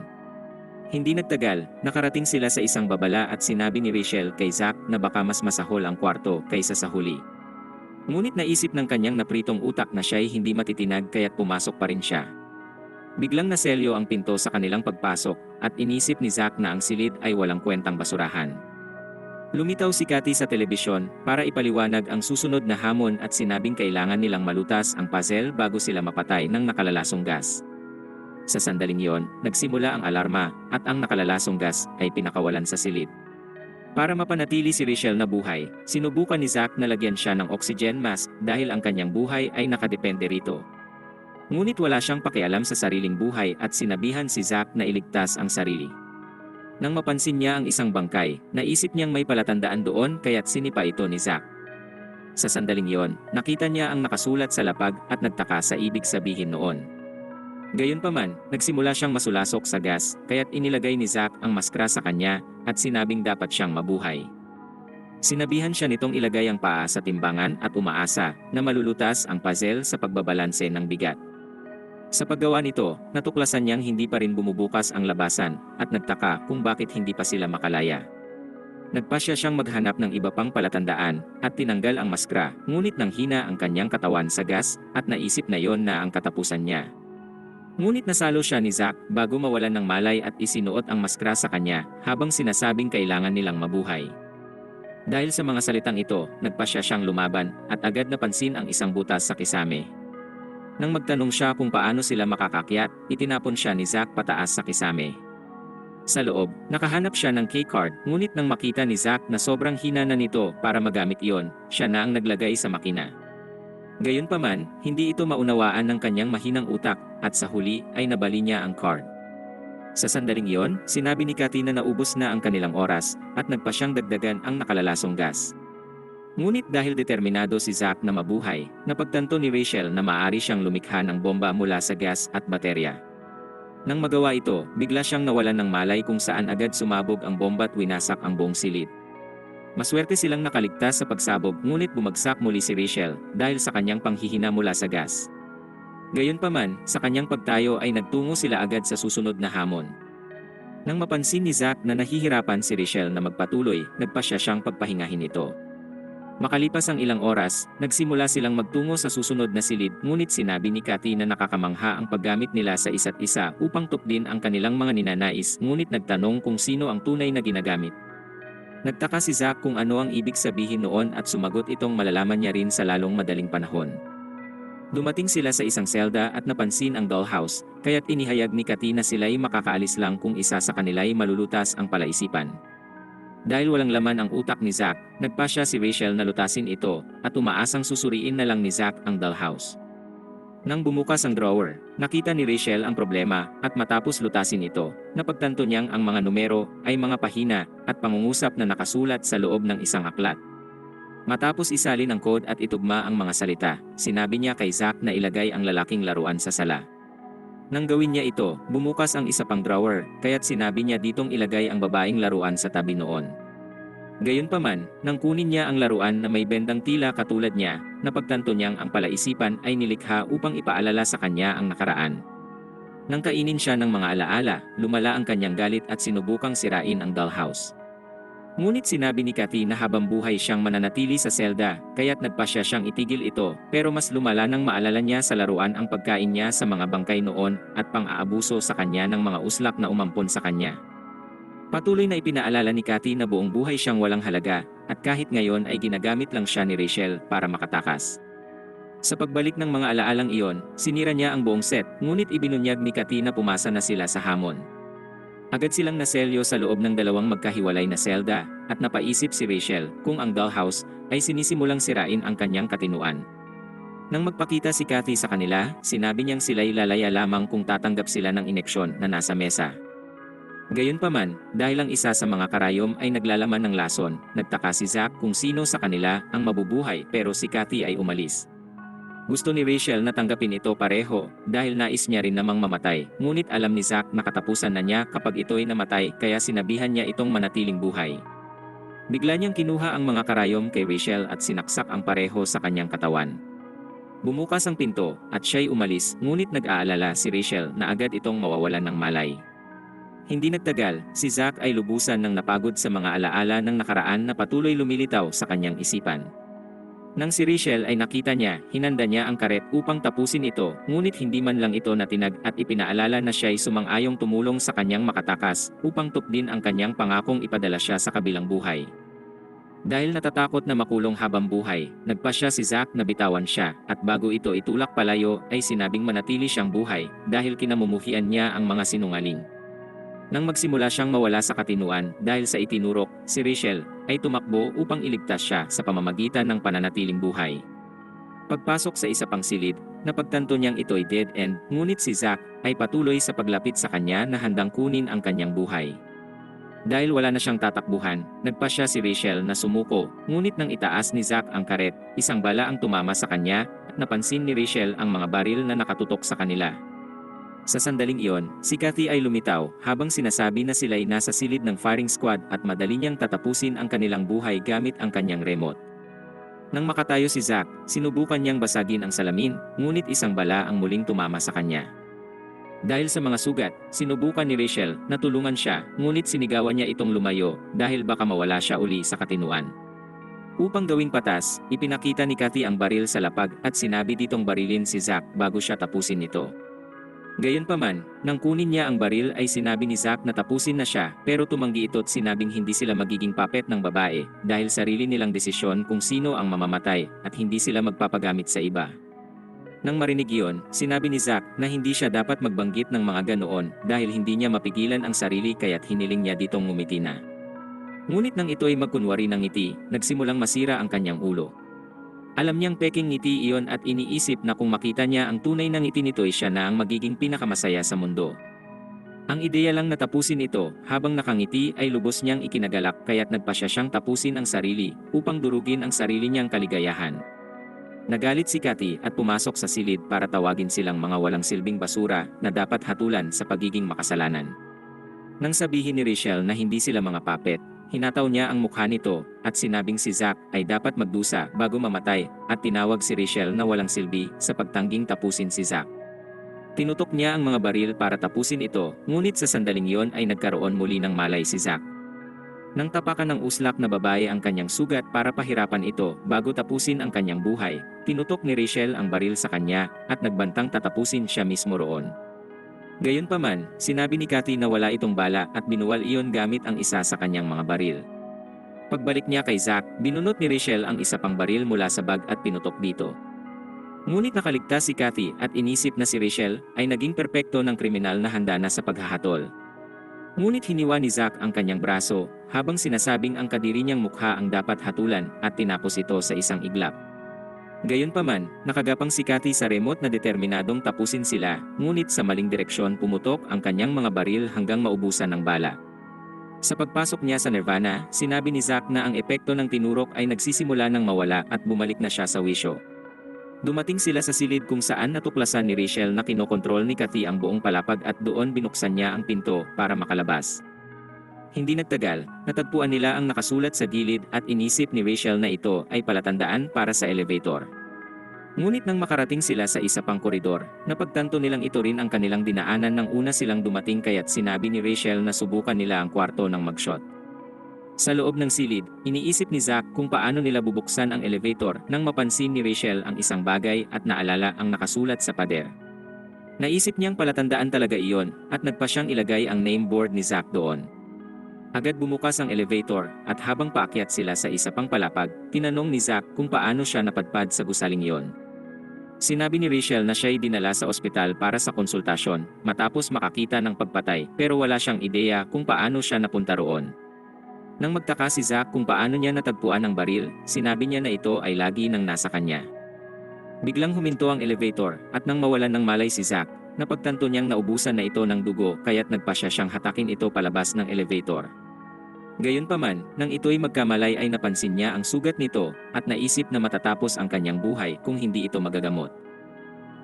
Hindi nagtagal, nakarating sila sa isang babala at sinabi ni Rachel kay Zack na baka mas masahol ang kwarto kaysa sa huli. Ngunit naisip ng kanyang napritong utak na siya'y hindi matitinag kaya't pumasok pa rin siya. Biglang naselyo ang pinto sa kanilang pagpasok at inisip ni Zack na ang silid ay walang kwentang basurahan. Lumitaw si Kathy sa telebisyon para ipaliwanag ang susunod na hamon at sinabing kailangan nilang malutas ang puzzle bago sila mapatay ng nakalalasong gas. Sa sandaling yon, nagsimula ang alarma at ang nakalalasong gas ay pinakawalan sa silid. Para mapanatili si Rachel na buhay, sinubukan ni Zack na lagyan siya ng oxygen mask dahil ang kanyang buhay ay nakadepende rito. Ngunit wala siyang pakialam sa sariling buhay at sinabihan si Zack na iligtas ang sarili. Nang mapansin niya ang isang bangkay, naisip niyang may palatandaan doon kaya't sinipa ito ni Zack. Sa sandaling yon, nakita niya ang nakasulat sa lapag at nagtaka sa ibig sabihin noon. Gayunpaman, nagsimula siyang masulasok sa gas, kaya't inilagay ni Zack ang maskara sa kanya at sinabing dapat siyang mabuhay. Sinabihan siya nitong ilagay ang paa sa timbangan at umaasa na malulutas ang puzzle sa pagbabalanse ng bigat. Sa paggawa nito, natuklasan niyang hindi pa rin bumubukas ang labasan at nagtaka kung bakit hindi pa sila makalaya. Nagpasya siyang maghanap ng iba pang palatandaan at tinanggal ang maskara, ngunit nang hina ang kanyang katawan sa gas at naisip na yon na ang katapusan niya. Ngunit nasalo siya ni Zack bago mawalan ng malay at isinuot ang maskara sa kanya habang sinasabing kailangan nilang mabuhay. Dahil sa mga salitang ito, nagpasya siyang lumaban at agad napansin ang isang butas sa kisame. Nang magtanong siya kung paano sila makakakyat, itinapon siya ni Zack pataas sa kisame. Sa loob, nakahanap siya ng keycard, ngunit nang makita ni Zack na sobrang hina na nito para magamit iyon, siya na ang naglagay sa makina. Gayunpaman, hindi ito maunawaan ng kanyang mahinang utak, at sa huli ay nabali niya ang card. Sa sandaling iyon, sinabi ni Kathy na naubos na ang kanilang oras at nagpa siyang dagdagan ang nakalalasong gas. Ngunit dahil determinado si Zack na mabuhay, napagtanto ni Rachel na maaari siyang lumikha ng bomba mula sa gas at baterya. Nang magawa ito, bigla siyang nawalan ng malay kung saan agad sumabog ang bomba at winasak ang buong silid. Maswerte silang nakaligtas sa pagsabog ngunit bumagsak muli si Rachel dahil sa kanyang panghihina mula sa gas. Gayunpaman, sa kanyang pagtayo ay nagtungo sila agad sa susunod na hamon. Nang mapansin ni Zack na nahihirapan si Rachel na magpatuloy, nagpasya siyang pagpahingahin ito. Makalipas ang ilang oras, nagsimula silang magtungo sa susunod na silid ngunit sinabi ni Kathy na nakakamangha ang paggamit nila sa isa't isa upang tuklin ang kanilang mga ninanais ngunit nagtanong kung sino ang tunay na ginagamit. Nagtaka si Zack kung ano ang ibig sabihin noon at sumagot itong malalaman niya rin sa lalong madaling panahon. Dumating sila sa isang selda at napansin ang dollhouse, kaya't inihayag ni Kathy na sila'y makakaalis lang kung isa sa kanila'y malulutas ang palaisipan. Dahil walang laman ang utak ni Zack, nagpasya si Rachel na lutasin ito at umaasang susuriin na lang ni Zack ang dollhouse. Nang bumukas ang drawer, nakita ni Rachel ang problema at matapos lutasin ito, napagtanto niyang ang mga numero ay mga pahina at pangungusap na nakasulat sa loob ng isang aklat. Matapos isalin ang code at itugma ang mga salita, sinabi niya kay Zack na ilagay ang lalaking laruan sa sala. Nang gawin niya ito, bumukas ang isa pang drawer, kaya't sinabi niya ditong ilagay ang babaeng laruan sa tabi noon. Gayunpaman, nang kunin niya ang laruan na may bendang tila katulad niya, napagtanto niyang ang palaisipan ay nilikha upang ipaalala sa kanya ang nakaraan. Nang kainin siya ng mga alaala, lumala ang kanyang galit at sinubukang sirain ang dollhouse. Ngunit sinabi ni Kathy na habang buhay siyang mananatili sa selda, kaya't nagpasya siyang itigil ito, pero mas lumala nang maalala niya sa laruan ang pagkain niya sa mga bangkay noon at pang-aabuso sa kanya ng mga uslak na umampon sa kanya. Patuloy na ipinaalala ni Kathy na buong buhay siyang walang halaga, at kahit ngayon ay ginagamit lang siya ni Rachel para makatakas. Sa pagbalik ng mga alaalang iyon, sinira niya ang buong set, ngunit ibinunyag ni Kathy na pumasa na sila sa hamon. Agad silang naselyo sa loob ng dalawang magkahiwalay na selda, at napaisip si Rachel kung ang dollhouse ay sinisimulang sirain ang kanyang katinuan. Nang magpakita si Kathy sa kanila, sinabi niyang sila'y lalaya lamang kung tatanggap sila ng ineksyon na nasa mesa. Gayunpaman, dahil ang isa sa mga karayom ay naglalaman ng lason, nagtaka si Zack kung sino sa kanila ang mabubuhay pero si Kathy ay umalis. Gusto ni Rachel na tanggapin ito pareho dahil nais niya rin namang mamatay, ngunit alam ni Zack na katapusan na niya kapag ito'y namatay kaya sinabihan niya itong manatiling buhay. Bigla niyang kinuha ang mga karayom kay Rachel at sinaksak ang pareho sa kanyang katawan. Bumukas ang pinto at siya'y umalis ngunit nag-aalala si Rachel na agad itong mawawalan ng malay. Hindi nagtagal, si Zack ay lubusan ng napagod sa mga alaala ng nakaraan na patuloy lumilitaw sa kanyang isipan. Nang si Rachel ay nakita niya, hinanda niya ang karet upang tapusin ito, ngunit hindi man lang ito natinag at ipinaalala na siya'y sumang-ayong tumulong sa kanyang makatakas upang tuklin ang kanyang pangakong ipadala siya sa kabilang buhay. Dahil natatakot na makulong habang buhay, nagpasya si Zack na bitawan siya at bago ito itulak palayo ay sinabing manatili siyang buhay dahil kinamumuhian niya ang mga sinungaling. Nang magsimula siyang mawala sa katinuan dahil sa itinurok, si Rachel ay tumakbo upang iligtas siya sa pamamagitan ng pananatiling buhay. Pagpasok sa isa pang silid, napagtanto niyang ito'y dead end, ngunit si Zack ay patuloy sa paglapit sa kanya na handang kunin ang kanyang buhay. Dahil wala na siyang tatakbuhan, nagpasya si Rachel na sumuko, ngunit nang itaas ni Zack ang karet, isang bala ang tumama sa kanya at napansin ni Rachel ang mga baril na nakatutok sa kanila. Sa sandaling iyon, si Kathy ay lumitaw habang sinasabi na sila'y nasa silid ng firing squad at madali niyang tatapusin ang kanilang buhay gamit ang kanyang remote. Nang makatayo si Zack, sinubukan niyang basagin ang salamin, ngunit isang bala ang muling tumama sa kanya. Dahil sa mga sugat, sinubukan ni Rachel na tulungan siya, ngunit sinigawan niya itong lumayo dahil baka mawala siya uli sa katinuan. Upang gawing patas, ipinakita ni Kathy ang baril sa lapag at sinabi ditong barilin si Zack bago siya tapusin ito. Gayunpaman, nang kunin niya ang baril ay sinabi ni Zack na tapusin na siya pero tumanggi ito at sinabing hindi sila magiging puppet ng babae dahil sarili nilang desisyon kung sino ang mamamatay at hindi sila magpapagamit sa iba. Nang marinig iyon, sinabi ni Zack na hindi siya dapat magbanggit ng mga ganoon dahil hindi niya mapigilan ang sarili kaya't hiniling niya ditong ngumiti na. Ngunit nang ito ay magkunwari ng ngiti, nagsimulang masira ang kanyang ulo. Alam niyang peking ngiti iyon at iniisip na kung makita niya ang tunay na ngiti nito ay siya na ang magiging pinakamasaya sa mundo. Ang ideya lang na tapusin ito habang nakangiti ay lubos niyang ikinagalak kaya't nagpasya siyang tapusin ang sarili upang durugin ang sarili niyang kaligayahan. Nagalit si Cathy at pumasok sa silid para tawagin silang mga walang silbing basura na dapat hatulan sa pagiging makasalanan. Nang sabihin ni Rachel na hindi sila mga puppet, hinataw niya ang mukha nito at sinabing si Zack ay dapat magdusa bago mamatay at tinawag si Rachel na walang silbi sa pagtangging tapusin si Zack. Tinutok niya ang mga baril para tapusin ito, ngunit sa sandaling yon ay nagkaroon muli ng malay si Zack. Nang tapakan ng uslak na babae ang kanyang sugat para pahirapan ito bago tapusin ang kanyang buhay, tinutok ni Rachel ang baril sa kanya at nagbantang tatapusin siya mismo roon. Gayunpaman, sinabi ni Cathy na wala itong bala at binuwal iyon gamit ang isa sa kanyang mga baril. Pagbalik niya kay Zack, binunot ni Rachel ang isa pang baril mula sa bag at pinutok dito. Ngunit nakaligtas si Cathy at inisip na si Rachel ay naging perpekto ng kriminal na handa na sa paghahatol. Ngunit hiniwa ni Zack ang kanyang braso habang sinasabing ang kadiri niyang mukha ang dapat hatulan at tinapos ito sa isang iglap. Gayunpaman, nakagapang si Cathy sa remote na determinadong tapusin sila, ngunit sa maling direksyon pumutok ang kanyang mga baril hanggang maubusan ng bala. Sa pagpasok niya sa Nirvana, sinabi ni Zack na ang epekto ng tinurok ay nagsisimula ng mawala at bumalik na siya sa wisyo. Dumating sila sa silid kung saan natuklasan ni Rachel na kinokontrol ni Cathy ang buong palapag at doon binuksan niya ang pinto para makalabas. Hindi nagtagal, natagpuan nila ang nakasulat sa gilid at inisip ni Rachel na ito ay palatandaan para sa elevator. Ngunit nang makarating sila sa isa pang koridor, napagtanto nilang ito rin ang kanilang dinaanan nang una silang dumating kaya't sinabi ni Rachel na subukan nila ang kwarto ng mag-shot. Sa loob ng silid, iniisip ni Zack kung paano nila bubuksan ang elevator nang mapansin ni Rachel ang isang bagay at naalala ang nakasulat sa pader. Naisip niyang palatandaan talaga iyon at nagpa siyang ilagay ang name board ni Zack doon. Agad bumukas ang elevator at habang paakyat sila sa isa pang palapag, tinanong ni Zack kung paano siya napadpad sa gusaling iyon. Sinabi ni Rachel na siya'y dinala sa ospital para sa konsultasyon matapos makakita ng pagpatay pero wala siyang ideya kung paano siya napunta roon. Nang magtaka si Zack kung paano niya natagpuan ang baril, sinabi niya na ito ay lagi nang nasa kanya. Biglang huminto ang elevator at nang mawalan ng malay si Zack, napagtanto niyang naubusan na ito ng dugo kaya't nagpasya siyang hatakin ito palabas ng elevator. Gayunpaman, nang ito'y magkamalay ay napansin niya ang sugat nito at naisip na matatapos ang kanyang buhay kung hindi ito magagamot.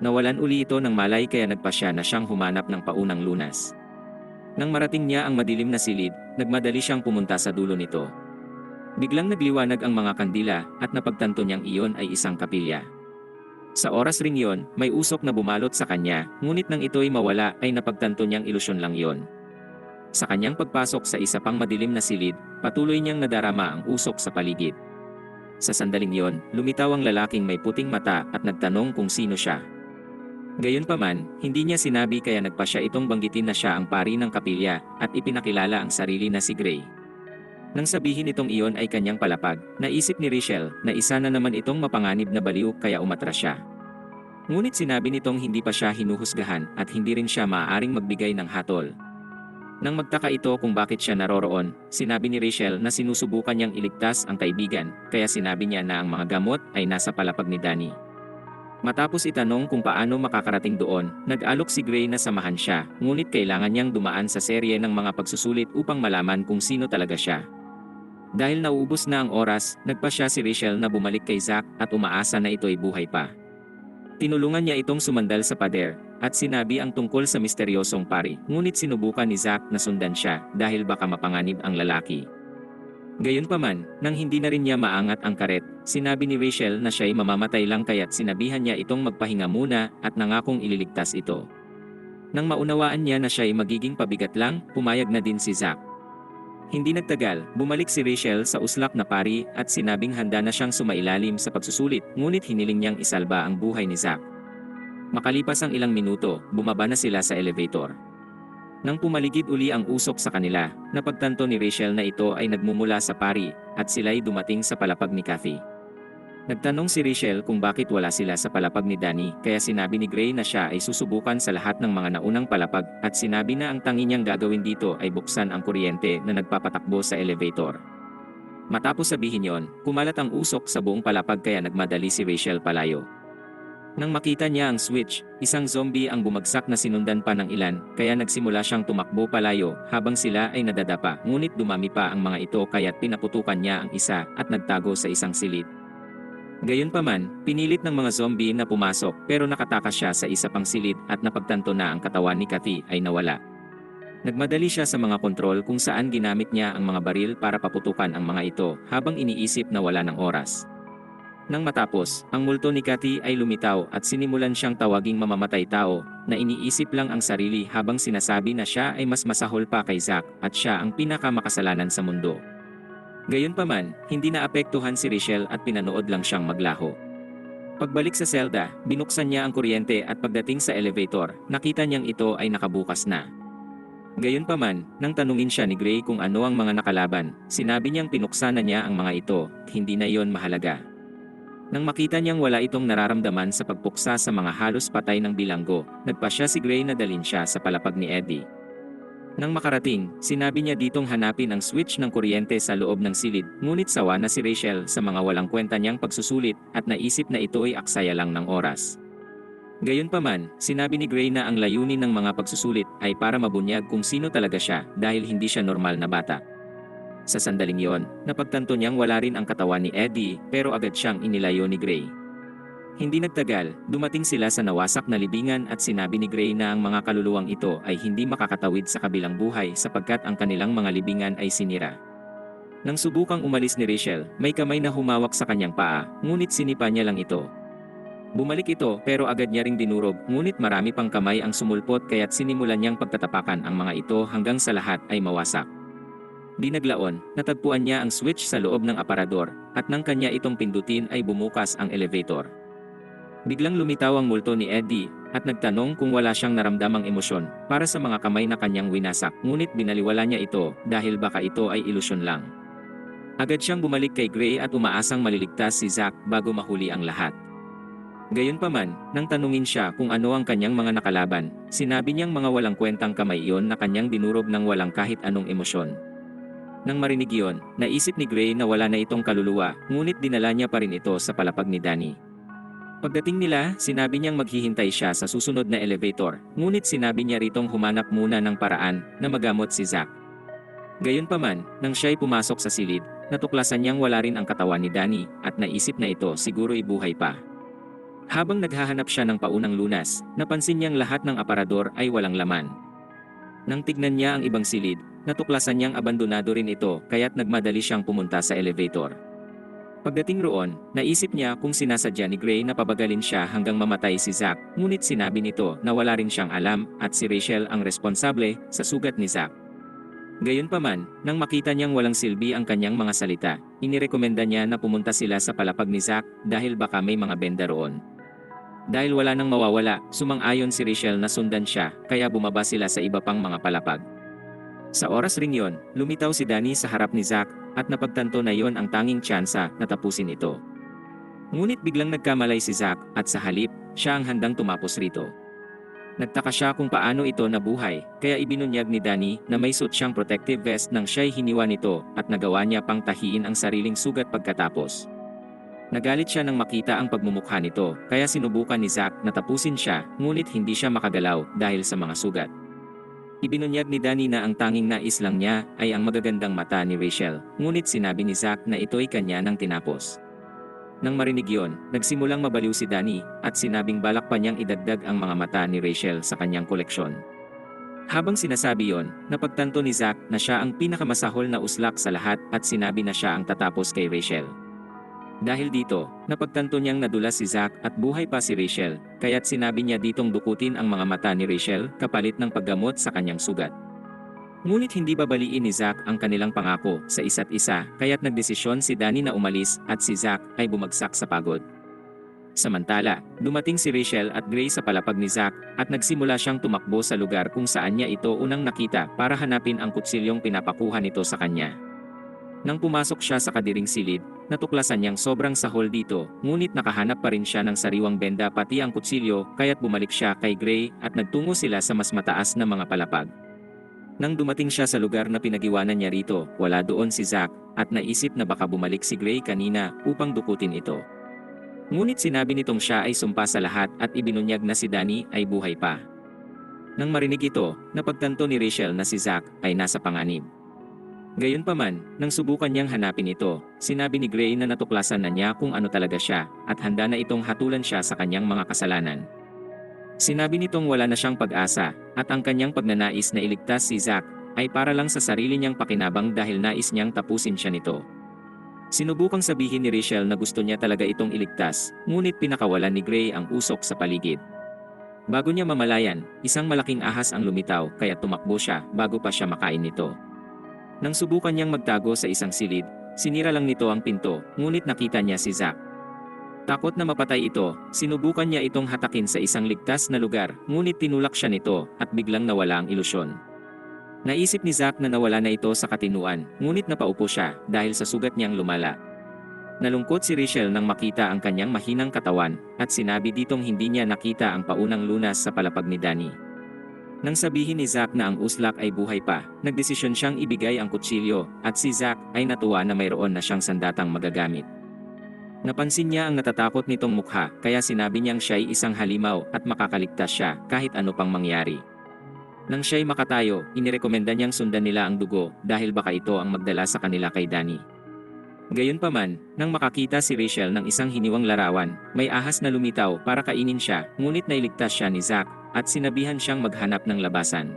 Nawalan uli ito ng malay kaya nagpasya na siyang humanap ng paunang lunas. Nang marating niya ang madilim na silid, nagmadali siyang pumunta sa dulo nito. Biglang nagliwanag ang mga kandila at napagtanto niyang iyon ay isang kapilya. Sa oras ring iyon, may usok na bumalot sa kanya, ngunit nang ito'y mawala ay napagtanto niyang ilusyon lang iyon. Sa kanyang pagpasok sa isa pang madilim na silid, patuloy niyang nadarama ang usok sa paligid. Sa sandaling iyon, lumitaw ang lalaking may puting mata at nagtanong kung sino siya. Gayunpaman, hindi niya sinabi kaya nagpasya itong banggitin na siya ang pari ng kapilya at ipinakilala ang sarili na si Gray. Nang sabihin itong iyon ay kanyang palapag, naisip ni Rachel na isa na naman itong mapanganib na baliw kaya umatras siya. Ngunit sinabi nitong hindi pa siya hinuhusgahan at hindi rin siya maaaring magbigay ng hatol. Nang magtaka ito kung bakit siya naroroon, sinabi ni Rachel na sinusubukan niyang iligtas ang kaibigan kaya sinabi niya na ang mga gamot ay nasa palapag ni Danny. Matapos itanong kung paano makakarating doon, nag-alok si Gray na samahan siya, ngunit kailangan niyang dumaan sa serye ng mga pagsusulit upang malaman kung sino talaga siya. Dahil nauubos na ang oras, nagpasya si Rachel na bumalik kay Zack at umaasa na ito'y buhay pa. Tinulungan niya itong sumandal sa pader, at sinabi ang tungkol sa misteryosong pari, ngunit sinubukan ni Zack na sundan siya dahil baka mapanganib ang lalaki. Gayunpaman, nang hindi na rin niya maangat ang karet, sinabi ni Rachel na siya'y mamamatay lang kaya't sinabihan niya itong magpahinga muna at nangakong ililigtas ito. Nang maunawaan niya na siya'y magiging pabigat lang, pumayag na din si Zack. Hindi nagtagal, bumalik si Rachel sa uslak na pari at sinabing handa na siyang sumailalim sa pagsusulit, ngunit hiniling niyang isalba ang buhay ni Zack. Makalipas ang ilang minuto, bumaba na sila sa elevator. Nang pumaligid uli ang usok sa kanila, napagtanto ni Rachel na ito ay nagmumula sa pari, at sila'y dumating sa palapag ni Cathy. Nagtanong si Rachel kung bakit wala sila sa palapag ni Danny, kaya sinabi ni Gray na siya ay susubukan sa lahat ng mga naunang palapag, at sinabi na ang tangi niyang gagawin dito ay buksan ang kuryente na nagpapatakbo sa elevator. Matapos sabihin yon, kumalat ang usok sa buong palapag kaya nagmadali si Rachel palayo. Nang makita niya ang switch, isang zombie ang bumagsak na sinundan pa ng ilan, kaya nagsimula siyang tumakbo palayo habang sila ay nadadapa. Ngunit dumami pa ang mga ito kaya't pinaputukan niya ang isa at nagtago sa isang silid. Gayunpaman, pinilit ng mga zombie na pumasok pero nakatakas siya sa isa pang silid at napagtanto na ang katawan ni Kathy ay nawala. Nagmadali siya sa mga kontrol kung saan ginamit niya ang mga baril para paputukan ang mga ito habang iniisip na wala ng oras. Nang matapos, ang multo ni Kathy ay lumitaw at sinimulan siyang tawaging mamamatay tao na iniisip lang ang sarili habang sinasabi na siya ay mas masahol pa kay Zack at siya ang pinakamakasalanan sa mundo. Gayunpaman, hindi naapektuhan si Rachel at pinanood lang siyang maglaho. Pagbalik sa selda, binuksan niya ang kuryente at pagdating sa elevator, nakita niyang ito ay nakabukas na. Gayunpaman, nang tanungin siya ni Gray kung ano ang mga nakalaban, sinabi niyang pinuksan na niya ang mga ito, hindi na iyon mahalaga. Nang makita niyang wala itong nararamdaman sa pagpuksa sa mga halos patay ng bilanggo, nagpasya si Gray na dalhin siya sa palapag ni Eddie. Nang makarating, sinabi niya ditong hanapin ang switch ng kuryente sa loob ng silid, ngunit sawa na si Rachel sa mga walang kwenta niyang pagsusulit at naisip na ito ay aksaya lang ng oras. Gayunpaman, sinabi ni Gray na ang layunin ng mga pagsusulit ay para mabunyag kung sino talaga siya dahil hindi siya normal na bata. Sa sandaling yon, napagtanto niyang wala rin ang katawan ni Eddie pero agad siyang inilayo ni Gray. Hindi nagtagal, dumating sila sa nawasak na libingan at sinabi ni Gray na ang mga kaluluwang ito ay hindi makakatawid sa kabilang buhay sapagkat ang kanilang mga libingan ay sinira. Nang subukang umalis ni Rachel, may kamay na humawak sa kanyang paa, ngunit sinipa niya lang ito. Bumalik ito pero agad niya ring dinurog, ngunit marami pang kamay ang sumulpot kaya't sinimulan niyang pagtatapakan ang mga ito hanggang sa lahat ay mawasak. Di naglaon, natagpuan niya ang switch sa loob ng aparador, at nang kanya itong pindutin ay bumukas ang elevator. Biglang lumitaw ang multo ni Eddie, at nagtanong kung wala siyang naramdamang emosyon para sa mga kamay na kanyang winasak, ngunit binaliwala niya ito dahil baka ito ay ilusyon lang. Agad siyang bumalik kay Gray at umaasang maliligtas si Zack bago mahuli ang lahat. Gayunpaman, nang tanungin siya kung ano ang kanyang mga nakalaban, sinabi niyang mga walang kwentang kamay iyon na kanyang dinurog ng walang kahit anong emosyon. Nang marinig iyon, naisip ni Gray na wala na itong kaluluwa, ngunit dinala niya pa rin ito sa palapag ni Danny. Pagdating nila, sinabi niyang maghihintay siya sa susunod na elevator, ngunit sinabi niya ritong humanap muna ng paraan na magamot si Zack. Gayunpaman, nang siya'y pumasok sa silid, natuklasan niyang wala rin ang katawan ni Danny at naisip na ito siguro'y buhay pa. Habang naghahanap siya ng paunang lunas, napansin niyang lahat ng aparador ay walang laman. Nang tignan niya ang ibang silid, natuklasan niyang abandonado rin ito kaya't nagmadali siyang pumunta sa elevator. Pagdating roon, naisip niya kung sinasadya ni Gray na pabagalin siya hanggang mamatay si Zack, ngunit sinabi nito na wala rin siyang alam at si Rachel ang responsable sa sugat ni Zack. Gayunpaman, nang makita niyang walang silbi ang kanyang mga salita, inirekomenda niya na pumunta sila sa palapag ni Zack dahil baka may mga benda roon. Dahil wala nang mawawala, sumang-ayon si Rachel na sundan siya, kaya bumaba sila sa iba pang mga palapag. Sa oras ring yon, lumitaw si Danny sa harap ni Zack at napagtanto na yon ang tanging tsansa na tapusin ito. Ngunit biglang nagkamalay si Zack at sa halip, siya ang handang tumapos rito. Nagtaka siya kung paano ito nabuhay, kaya ibinunyag ni Danny na may suit siyang protective vest nang siya'y hiniwa nito at nagawa niya pang tahiin ang sariling sugat pagkatapos. Nagalit siya nang makita ang pagmumukha nito, kaya sinubukan ni Zack na tapusin siya, ngunit hindi siya makagalaw dahil sa mga sugat. Ibinunyag ni Danny na ang tanging nais lang niya ay ang magagandang mata ni Rachel, ngunit sinabi ni Zack na ito'y kanya nang tinapos. Nang marinig yon, nagsimulang mabaliw si Danny at sinabing balak pa niyang idagdag ang mga mata ni Rachel sa kanyang koleksyon. Habang sinasabi yon, napagtanto ni Zack na siya ang pinakamasahol na uslak sa lahat at sinabi na siya ang tatapos kay Rachel. Dahil dito, napagtanto niyang nadulas si Zack at buhay pa si Rachel, kaya't sinabi niya ditong dukutin ang mga mata ni Rachel kapalit ng paggamot sa kanyang sugat. Ngunit hindi babaliin ni Zack ang kanilang pangako sa isa't isa, kaya't nagdesisyon si Danny na umalis at si Zack ay bumagsak sa pagod. Samantala, dumating si Rachel at Gray sa palapag ni Zack at nagsimula siyang tumakbo sa lugar kung saan niya ito unang nakita para hanapin ang kutsilyong pinapakuha nito sa kanya. Nang pumasok siya sa kadiring silid, natuklasan niyang sobrang sahol dito, ngunit nakahanap pa rin siya ng sariwang benda pati ang kutsilyo, kaya't bumalik siya kay Gray at nagtungo sila sa mas mataas na mga palapag. Nang dumating siya sa lugar na pinag-iwanan niya rito, wala doon si Zack, at naisip na baka bumalik si Gray kanina upang dukutin ito. Ngunit sinabi nitong siya ay sumpa sa lahat at ibinunyag na si Danny ay buhay pa. Nang marinig ito, napagtanto ni Rachel na si Zack ay nasa panganib. Gayunpaman, nang subukan niyang hanapin ito, sinabi ni Gray na natuklasan na niya kung ano talaga siya at handa na itong hatulan siya sa kanyang mga kasalanan. Sinabi nitong wala na siyang pag-asa at ang kanyang pagnanais na iligtas si Zack ay para lang sa sarili niyang pakinabang dahil nais niyang tapusin siya nito. Sinubukang sabihin ni Rachel na gusto niya talaga itong iligtas, ngunit pinakawalan ni Gray ang usok sa paligid. Bago niya mamalayan, isang malaking ahas ang lumitaw kaya tumakbo siya bago pa siya makain nito. Nang subukan niyang magtago sa isang silid, sinira lang nito ang pinto, ngunit nakita niya si Zack. Takot na mapatay ito, sinubukan niya itong hatakin sa isang ligtas na lugar, ngunit tinulak siya nito at biglang nawala ang ilusyon. Naisip ni Zack na nawala na ito sa katinuan, ngunit napaupo siya dahil sa sugat niyang lumala. Nalungkot si Rachel nang makita ang kanyang mahinang katawan at sinabi ditong hindi niya nakita ang paunang lunas sa palapag ni Danny. Nang sabihin ni Zack na ang uslak ay buhay pa, nagdesisyon siyang ibigay ang kutsilyo at si Zack ay natuwa na mayroon na siyang sandatang magagamit. Napansin niya ang natatakot nitong mukha kaya sinabi niyang siya'y isang halimaw at makakaligtas siya kahit ano pang mangyari. Nang siya'y makatayo, inirekomenda niyang sundan nila ang dugo dahil baka ito ang magdala sa kanila kay Danny. Gayunpaman, nang makakita si Rachel ng isang hiniwang larawan, may ahas na lumitaw para kainin siya, ngunit nailigtas siya ni Zack at sinabihan siyang maghanap ng labasan.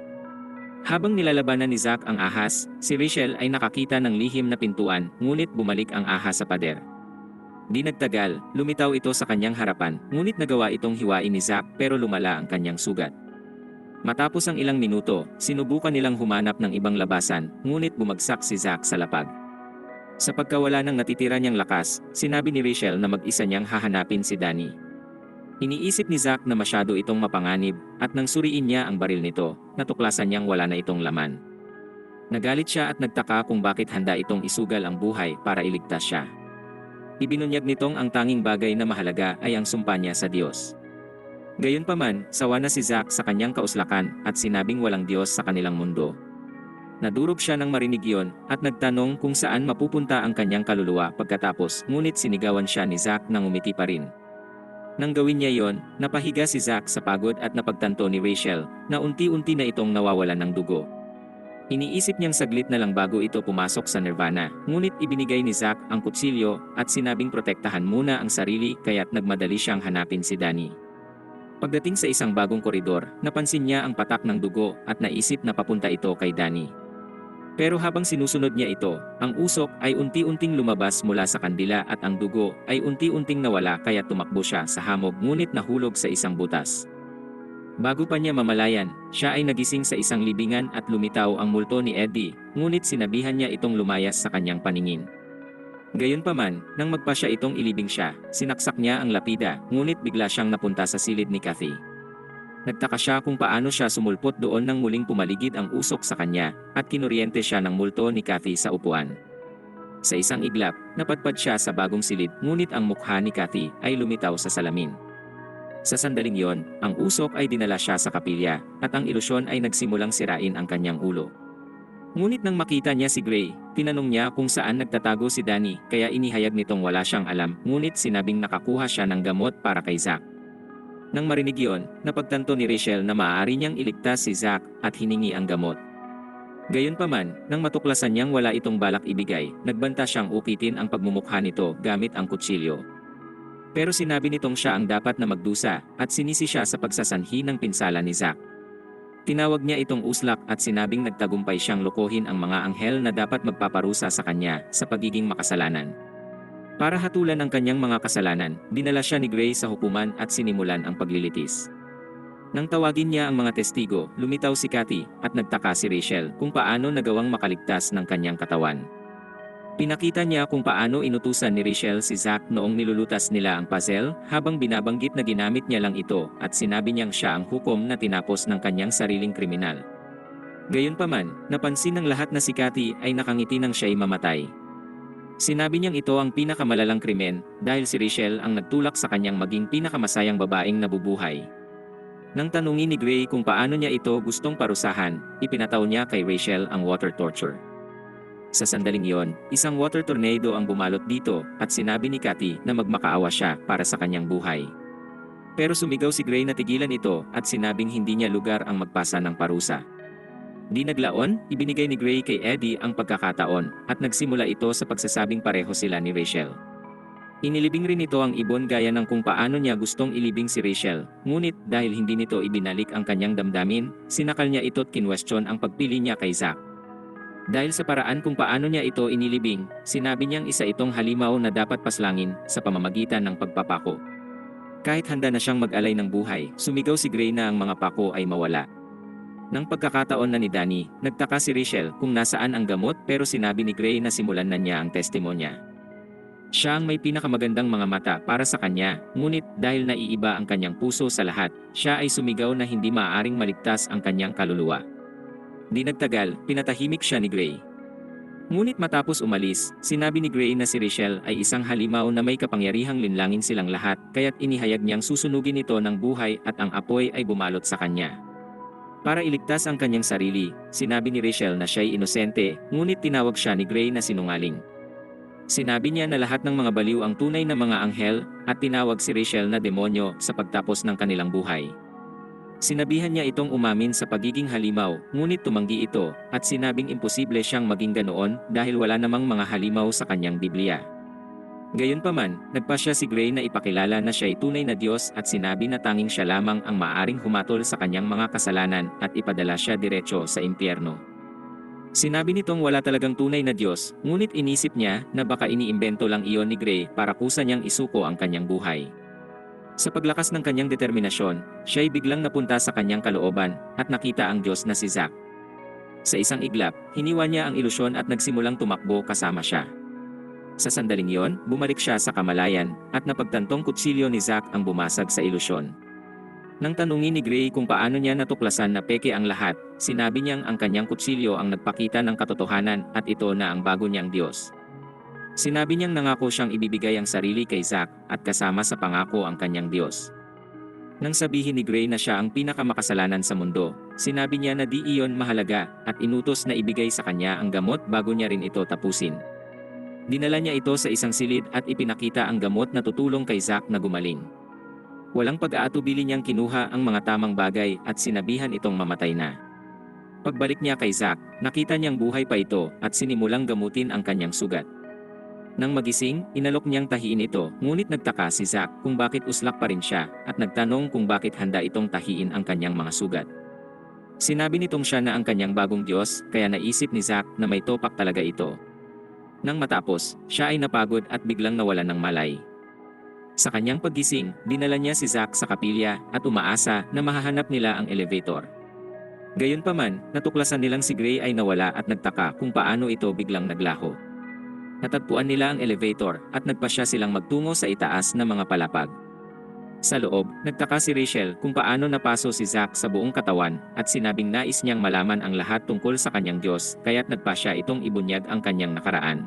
Habang nilalabanan ni Zack ang ahas, si Rachel ay nakakita ng lihim na pintuan, ngunit bumalik ang ahas sa pader. Di nagtagal, lumitaw ito sa kanyang harapan, ngunit nagawa itong hiwain ni Zack pero lumala ang kanyang sugat. Matapos ang ilang minuto, sinubukan nilang humanap ng ibang labasan, ngunit bumagsak si Zack sa lapag. Sa pagkawala ng natitira niyang lakas, sinabi ni Rachel na mag-isa niyang hahanapin si Danny. Iniisip ni Zack na masyado itong mapanganib, at nang suriin niya ang baril nito, natuklasan niyang wala na itong laman. Nagalit siya at nagtaka kung bakit handa itong isugal ang buhay para iligtas siya. Ibinunyag nitong ang tanging bagay na mahalaga ay ang sumpa niya sa Diyos. Gayunpaman, sawa na si Zack sa kanyang kauslakan at sinabing walang Diyos sa kanilang mundo. Nadurog siya nang marinig iyon at nagtanong kung saan mapupunta ang kanyang kaluluwa pagkatapos, ngunit sinigawan siya ni Zack nang umiti pa rin. Nang gawin niya iyon, napahiga si Zack sa pagod at napagtanto ni Rachel na unti-unti na itong nawawalan ng dugo. Iniisip niyang saglit na lang bago ito pumasok sa nirvana, ngunit ibinigay ni Zack ang kutsilyo at sinabing protektahan muna ang sarili kaya't nagmadali siyang hanapin si Danny. Pagdating sa isang bagong koridor, napansin niya ang patak ng dugo at naisip na papunta ito kay Danny. Pero habang sinusunod niya ito, ang usok ay unti-unting lumabas mula sa kandila at ang dugo ay unti-unting nawala kaya tumakbo siya sa hamog ngunit nahulog sa isang butas. Bago pa niya mamalayan, siya ay nagising sa isang libingan at lumitaw ang multo ni Eddie, ngunit sinabihan niya itong lumayas sa kanyang paningin. Gayunpaman, nang magpa siya itong ilibing siya, sinaksak niya ang lapida, ngunit bigla siyang napunta sa silid ni Kathy. Nagtaka siya kung paano siya sumulpot doon nang muling pumaligid ang usok sa kanya, at kinuryente siya ng multo ni Kathy sa upuan. Sa isang iglap, napadpad siya sa bagong silid, ngunit ang mukha ni Kathy ay lumitaw sa salamin. Sa sandaling yon, ang usok ay dinala siya sa kapilya, at ang ilusyon ay nagsimulang sirain ang kanyang ulo. Ngunit nang makita niya si Gray, tinanong niya kung saan nagtatago si Danny, kaya inihayag nitong wala siyang alam, ngunit sinabing nakakuha siya ng gamot para kay Zack. Nang marinig iyon, napagtanto ni Rachel na maaari niyang iligtas si Zack at hiningi ang gamot. Gayunpaman, nang matuklasan niyang wala itong balak ibigay, nagbanta siyang ukitin ang pagmumukha nito gamit ang kutsilyo. Pero sinabi nitong siya ang dapat na magdusa, at sinisi siya sa pagsasanhi ng pinsala ni Zack. Tinawag niya itong uslak at sinabing nagtagumpay siyang lokohin ang mga anghel na dapat magpaparusa sa kanya sa pagiging makasalanan. Para hatulan ang kanyang mga kasalanan, dinala siya ni Gray sa hukuman at sinimulan ang paglilitis. Nang tawagin niya ang mga testigo, lumitaw si Kathy at nagtaka si Rachel kung paano nagawang makaligtas ng kanyang katawan. Pinakita niya kung paano inutusan ni Rachel si Zack noong nilulutas nila ang puzzle, habang binabanggit na ginamit niya lang ito at sinabi niyang siya ang hukom na tinapos ng kanyang sariling kriminal. Gayunpaman, napansin ng lahat na si Kathy ay nakangiti nang siya'y mamatay. Sinabi niyang ito ang pinakamalalang krimen dahil si Rachel ang nagtulak sa kanyang maging pinakamasayang babaeng nabubuhay. Nang tanungin ni Gray kung paano niya ito gustong parusahan, ipinataw niya kay Rachel ang water torture. Sa sandaling iyon, isang water tornado ang bumalot dito at sinabi ni Cathy na magmakaawa siya para sa kanyang buhay. Pero sumigaw si Gray na tigilan ito at sinabing hindi niya lugar ang magpasa ng parusa. Di naglaon, ibinigay ni Gray kay Eddie ang pagkakataon at nagsimula ito sa pagsasabing pareho sila ni Rachel. Inilibing rin ito ang ibon gaya ng kung paano niya gustong ilibing si Rachel, ngunit dahil hindi nito ibinalik ang kanyang damdamin, sinakal niya ito't kinwestiyon ang pagpili niya kay Zack. Dahil sa paraan kung paano niya ito inilibing, sinabi niyang isa itong halimaw na dapat paslangin sa pamamagitan ng pagpapako. Kahit handa na siyang mag-alay ng buhay, sumigaw si Gray na ang mga pako ay mawala. Nang pagkakataon na ni Danny, nagtaka si Rachel kung nasaan ang gamot pero sinabi ni Gray na simulan na niya ang testimonya. Siya ang may pinakamagandang mga mata para sa kanya, ngunit dahil naiiba ang kanyang puso sa lahat, siya ay sumigaw na hindi maaaring maligtas ang kanyang kaluluwa. Di nagtagal, pinatahimik siya ni Gray. Ngunit matapos umalis, sinabi ni Gray na si Rachel ay isang halimaw na may kapangyarihang linlangin silang lahat kaya't inihayag niyang susunugin ito ng buhay at ang apoy ay bumalot sa kanya. Para iligtas ang kanyang sarili, sinabi ni Rachel na siya'y inosente, ngunit tinawag siya ni Gray na sinungaling. Sinabi niya na lahat ng mga baliw ang tunay na mga anghel at tinawag si Rachel na demonyo sa pagtapos ng kanilang buhay. Sinabihan niya itong umamin sa pagiging halimaw, ngunit tumanggi ito, at sinabing imposible siyang maging ganoon dahil wala namang mga halimaw sa kanyang Biblia. Gayunpaman, nagpasya si Gray na ipakilala na siya'y tunay na Diyos at sinabi na tanging siya lamang ang maaaring humatol sa kanyang mga kasalanan at ipadala siya diretso sa impyerno. Sinabi nitong wala talagang tunay na Diyos, ngunit inisip niya na baka iniimbento lang iyon ni Gray para kusa niyang isuko ang kanyang buhay. Sa paglakas ng kanyang determinasyon, siya'y biglang napunta sa kanyang kalooban at nakita ang Diyos na si Zack. Sa isang iglap, hiniwa niya ang ilusyon at nagsimulang tumakbo kasama siya. Sa sandaling iyon, bumalik siya sa kamalayan at napagtantong kutsilyo ni Zack ang bumasag sa ilusyon. Nang tanungin ni Gray kung paano niya natuklasan na peke ang lahat, sinabi niyang ang kanyang kutsilyo ang nagpakita ng katotohanan at ito na ang bago niyang Diyos. Sinabi niyang nangako siyang ibibigay ang sarili kay Zack at kasama sa pangako ang kanyang Diyos. Nang sabihin ni Gray na siya ang pinakamakasalanan sa mundo, sinabi niya na di iyon mahalaga at inutos na ibigay sa kanya ang gamot bago niya rin ito tapusin. Dinala niya ito sa isang silid at ipinakita ang gamot na tutulong kay Zack na gumaling. Walang pag-aatubili niyang kinuha ang mga tamang bagay at sinabihan itong mamatay na. Pagbalik niya kay Zack, nakita niyang buhay pa ito at sinimulang gamutin ang kanyang sugat. Nang magising, inalok niyang tahiin ito, ngunit nagtaka si Zack kung bakit uslak pa rin siya at nagtanong kung bakit handa itong tahiin ang kanyang mga sugat. Sinabi nitong siya na ang kanyang bagong Diyos, kaya naisip ni Zack na may topak talaga ito. Nang matapos, siya ay napagod at biglang nawalan ng malay. Sa kanyang paggising, dinala niya si Zack sa kapilya at umaasa na mahahanap nila ang elevator. Gayunpaman, natuklasan nilang si Gray ay nawala at nagtaka kung paano ito biglang naglaho. Natagpuan nila ang elevator at nagpasya silang magtungo sa itaas na mga palapag. Sa loob, nagtaka si Rachel kung paano napaso si Zack sa buong katawan at sinabing nais niyang malaman ang lahat tungkol sa kanyang Diyos kaya't nagpasya itong ibunyag ang kanyang nakaraan.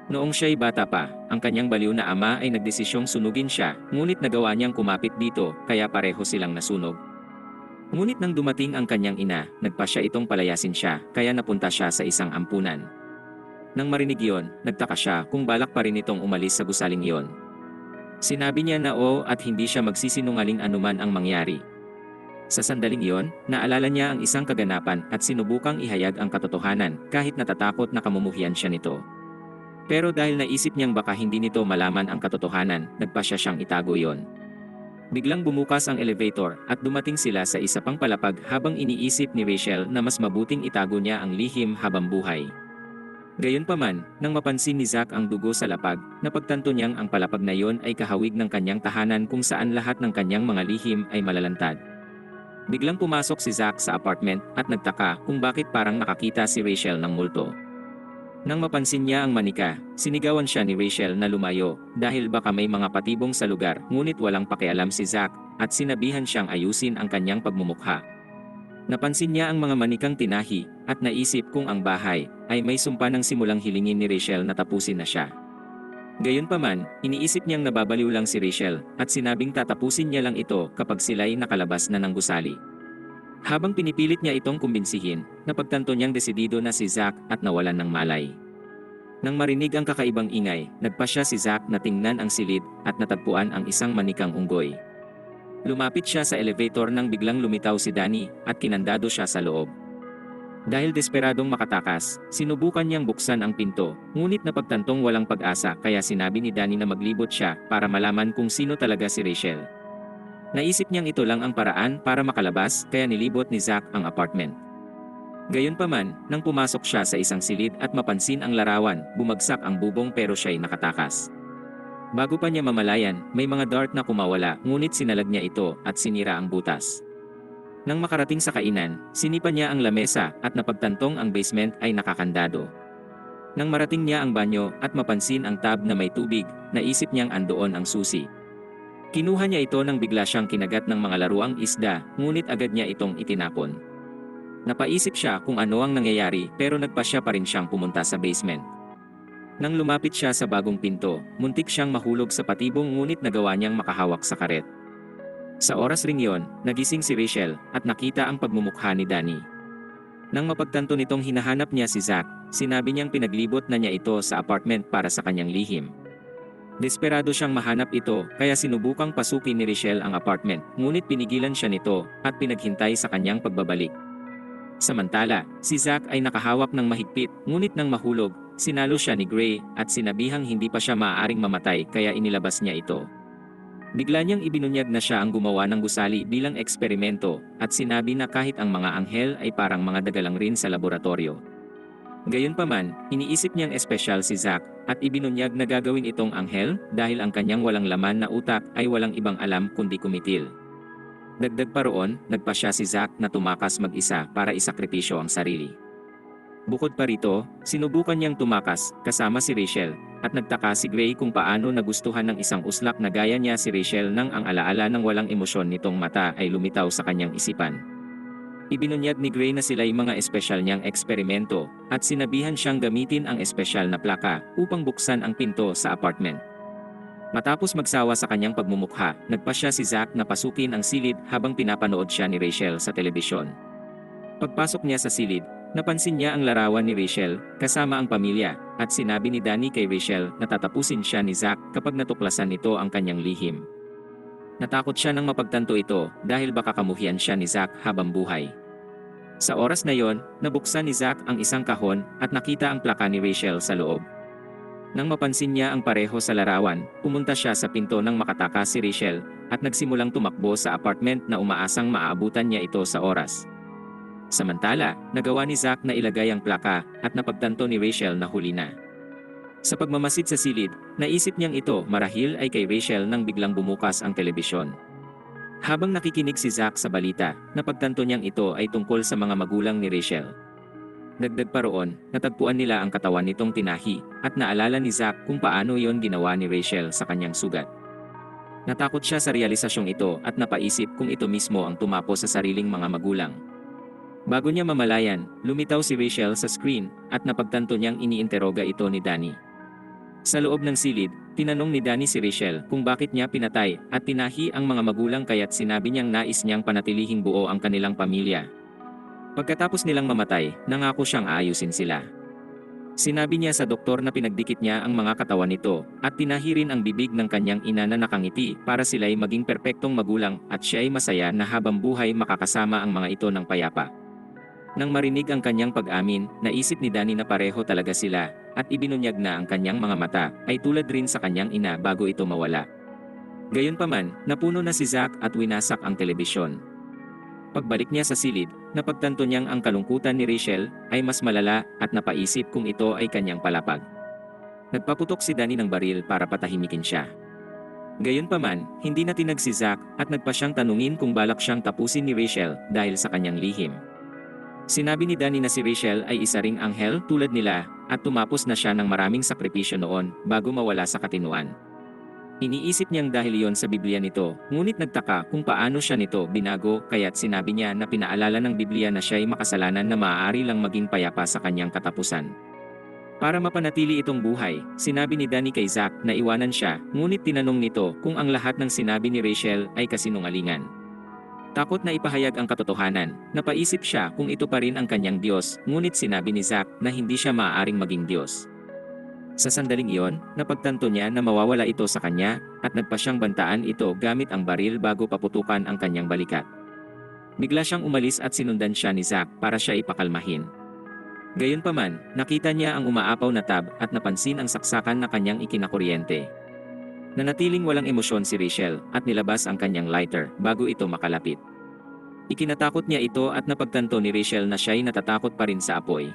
Noong siya'y bata pa, ang kanyang baliw na ama ay nagdesisyong sunugin siya, ngunit nagawa niyang kumapit dito kaya pareho silang nasunog. Ngunit nang dumating ang kanyang ina, nagpasya itong palayasin siya kaya napunta siya sa isang ampunan. Nang marinig iyon, nagtaka siya kung balak pa rin itong umalis sa gusaling iyon. Sinabi niya na oo at hindi siya magsisinungaling anuman ang mangyari. Sa sandaling iyon, naalala niya ang isang kaganapan at sinubukang ihayag ang katotohanan kahit natatakot na kamumuhian siya nito. Pero dahil naisip niyang baka hindi nito malaman ang katotohanan, nagpasya siyang itago iyon. Biglang bumukas ang elevator at dumating sila sa isa pang palapag habang iniisip ni Rachel na mas mabuting itago niya ang lihim habang buhay. Gayunpaman, nang mapansin ni Zack ang dugo sa lapag, napagtanto niyang ang palapag na iyon ay kahawig ng kanyang tahanan kung saan lahat ng kanyang mga lihim ay malalantad. Biglang pumasok si Zack sa apartment at nagtaka kung bakit parang nakakita si Rachel ng multo. Nang mapansin niya ang manika, sinigawan siya ni Rachel na lumayo dahil baka may mga patibong sa lugar ngunit walang pakialam si Zack at sinabihan siyang ayusin ang kanyang pagmumukha. Napansin niya ang mga manikang tinahi at naisip kung ang bahay ay may sumpa ng simulang hilingin ni Rachel na tapusin na siya. Gayunpaman, iniisip niyang nababaliw lang si Rachel at sinabing tatapusin niya lang ito kapag sila'y nakalabas na ng gusali. Habang pinipilit niya itong kumbinsihin, napagtanto niyang desidido na si Zack at nawalan ng malay. Nang marinig ang kakaibang ingay, nagpasya si Zack na tingnan ang silid at natagpuan ang isang manikang unggoy. Lumapit siya sa elevator nang biglang lumitaw si Danny at kinandado siya sa loob. Dahil desperadong makatakas, sinubukan niyang buksan ang pinto, ngunit napagtantong walang pag-asa kaya sinabi ni Danny na maglibot siya para malaman kung sino talaga si Rachel. Naisip niyang ito lang ang paraan para makalabas kaya nilibot ni Zack ang apartment. Gayunpaman, nang pumasok siya sa isang silid at mapansin ang larawan, bumagsak ang bubong pero siya'y nakatakas. Bago pa niya mamalayan, may mga dart na kumawala ngunit sinalag niya ito at sinira ang butas. Nang makarating sa kainan, sinipa niya ang lamesa at napagtantong ang basement ay nakakandado. Nang marating niya ang banyo at mapansin ang tub na may tubig, naisip niyang andoon ang susi. Kinuha niya ito nang bigla siyang kinagat ng mga laruang isda, ngunit agad niya itong itinapon. Napaisip siya kung ano ang nangyayari pero nagpasya pa rin siyang pumunta sa basement. Nang lumapit siya sa bagong pinto, muntik siyang mahulog sa patibong ngunit nagawa niyang makahawak sa karet. Sa oras ring yon, nagising si Rachel at nakita ang pagmumukha ni Danny. Nang mapagtanto nitong hinahanap niya si Zack, sinabi niyang pinaglibot na niya ito sa apartment para sa kanyang lihim. Desperado siyang mahanap ito kaya sinubukang pasukin ni Rachel ang apartment ngunit pinigilan siya nito at pinaghintay sa kanyang pagbabalik. Samantala, si Zack ay nakahawak ng mahigpit ngunit nang mahulog, sinalo siya ni Gray at sinabihang hindi pa siya maaaring mamatay kaya inilabas niya ito. Bigla niyang ibinunyag na siya ang gumawa ng gusali bilang eksperimento at sinabi na kahit ang mga anghel ay parang mga dagalang rin sa laboratorio. Gayunpaman, iniisip niyang espesyal si Zack at ibinunyag na gagawin itong anghel dahil ang kanyang walang laman na utak ay walang ibang alam kundi kumitil. Dagdag pa roon, nagpasya si Zack na tumakas mag-isa para isakripisyo ang sarili. Bukod pa rito, sinubukan niyang tumakas kasama si Rachel at nagtaka si Gray kung paano nagustuhan ng isang uslak na gaya niya si Rachel nang ang alaala ng walang emosyon nitong mata ay lumitaw sa kanyang isipan. Ibinunyag ni Gray na sila'y mga espesyal niyang eksperimento at sinabihan siyang gamitin ang espesyal na plaka upang buksan ang pinto sa apartment. Matapos magsawa sa kanyang pagmumukha, nagpasya si Zack na pasukin ang silid habang pinapanood siya ni Rachel sa telebisyon. Pagpasok niya sa silid, napansin niya ang larawan ni Rachel kasama ang pamilya at sinabi ni Danny kay Rachel na tatapusin siya ni Zack kapag natuklasan nito ang kanyang lihim. Natakot siya nang mapagtanto ito dahil baka kamuhian siya ni Zack habang buhay. Sa oras na yon, nabuksan ni Zack ang isang kahon at nakita ang plaka ni Rachel sa loob. Nang mapansin niya ang pareho sa larawan, pumunta siya sa pinto nang makatakas si Rachel at nagsimulang tumakbo sa apartment na umaasang maaabutan niya ito sa oras. Samantala, nagawa ni Zack na ilagay ang plaka at napagtanto ni Rachel na huli na. Sa pagmamasid sa silid, naisip niyang ito marahil ay kay Rachel nang biglang bumukas ang telebisyon. Habang nakikinig si Zack sa balita, napagtanto niyang ito ay tungkol sa mga magulang ni Rachel. Dagdag pa roon, natagpuan nila ang katawan nitong tinahi at naalala ni Zack kung paano yon ginawa ni Rachel sa kanyang sugat. Natakot siya sa realisasyong ito at napaisip kung ito mismo ang tumapo sa sariling mga magulang. Bago niya mamalayan, lumitaw si Rachel sa screen at napagtanto niyang iniinteroga ito ni Danny. Sa loob ng silid, tinanong ni Danny si Rachel kung bakit niya pinatay at tinahi ang mga magulang kaya't sinabi niyang nais niyang panatilihing buo ang kanilang pamilya. Pagkatapos nilang mamatay, nangako siyang aayusin sila. Sinabi niya sa doktor na pinagdikit niya ang mga katawan nito at tinahi rin ang bibig ng kanyang ina na nakangiti para sila'y maging perpektong magulang at siya ay masaya na habang buhay makakasama ang mga ito ng payapa. Nang marinig ang kanyang pag-amin, naisip ni Danny na pareho talaga sila at ibinunyag na ang kanyang mga mata ay tulad rin sa kanyang ina bago ito mawala. Gayunpaman, napuno na si Zack at winasak ang telebisyon. Pagbalik niya sa silid, napagtanto niyang ang kalungkutan ni Rachel ay mas malala at napaisip kung ito ay kanyang palapag. Nagpaputok si Danny ng baril para patahimikin siya. Gayunpaman, hindi na tinag si Zack at nagpa siyang tanungin kung balak siyang tapusin ni Rachel dahil sa kanyang lihim. Sinabi ni Danny na si Rachel ay isa ring anghel tulad nila at tumapos na siya ng maraming sakripisyo noon bago mawala sa katinuan. Iniisip niyang dahil iyon sa Biblia nito, ngunit nagtaka kung paano siya nito binago kaya't sinabi niya na pinaalala ng Biblia na siya'y makasalanan na maaari lang maging payapa sa kanyang katapusan. Para mapanatili itong buhay, sinabi ni Danny kay Zack na iwanan siya, ngunit tinanong nito kung ang lahat ng sinabi ni Rachel ay kasinungalingan. Takot na ipahayag ang katotohanan, napaisip siya kung ito pa rin ang kanyang Diyos, ngunit sinabi ni Zack na hindi siya maaaring maging Diyos. Sa sandaling iyon, napagtanto niya na mawawala ito sa kanya, at nagpa siyang bantaan ito gamit ang baril bago paputukan ang kanyang balikat. Bigla siyang umalis at sinundan siya ni Zack para siya ipakalmahin. Gayunpaman, nakita niya ang umaapaw na tab at napansin ang saksakan na kanyang ikinakuryente. Nanatiling walang emosyon si Rachel at nilabas ang kanyang lighter bago ito makalapit. Ikinatakot niya ito at napagtanto ni Rachel na siya'y natatakot pa rin sa apoy.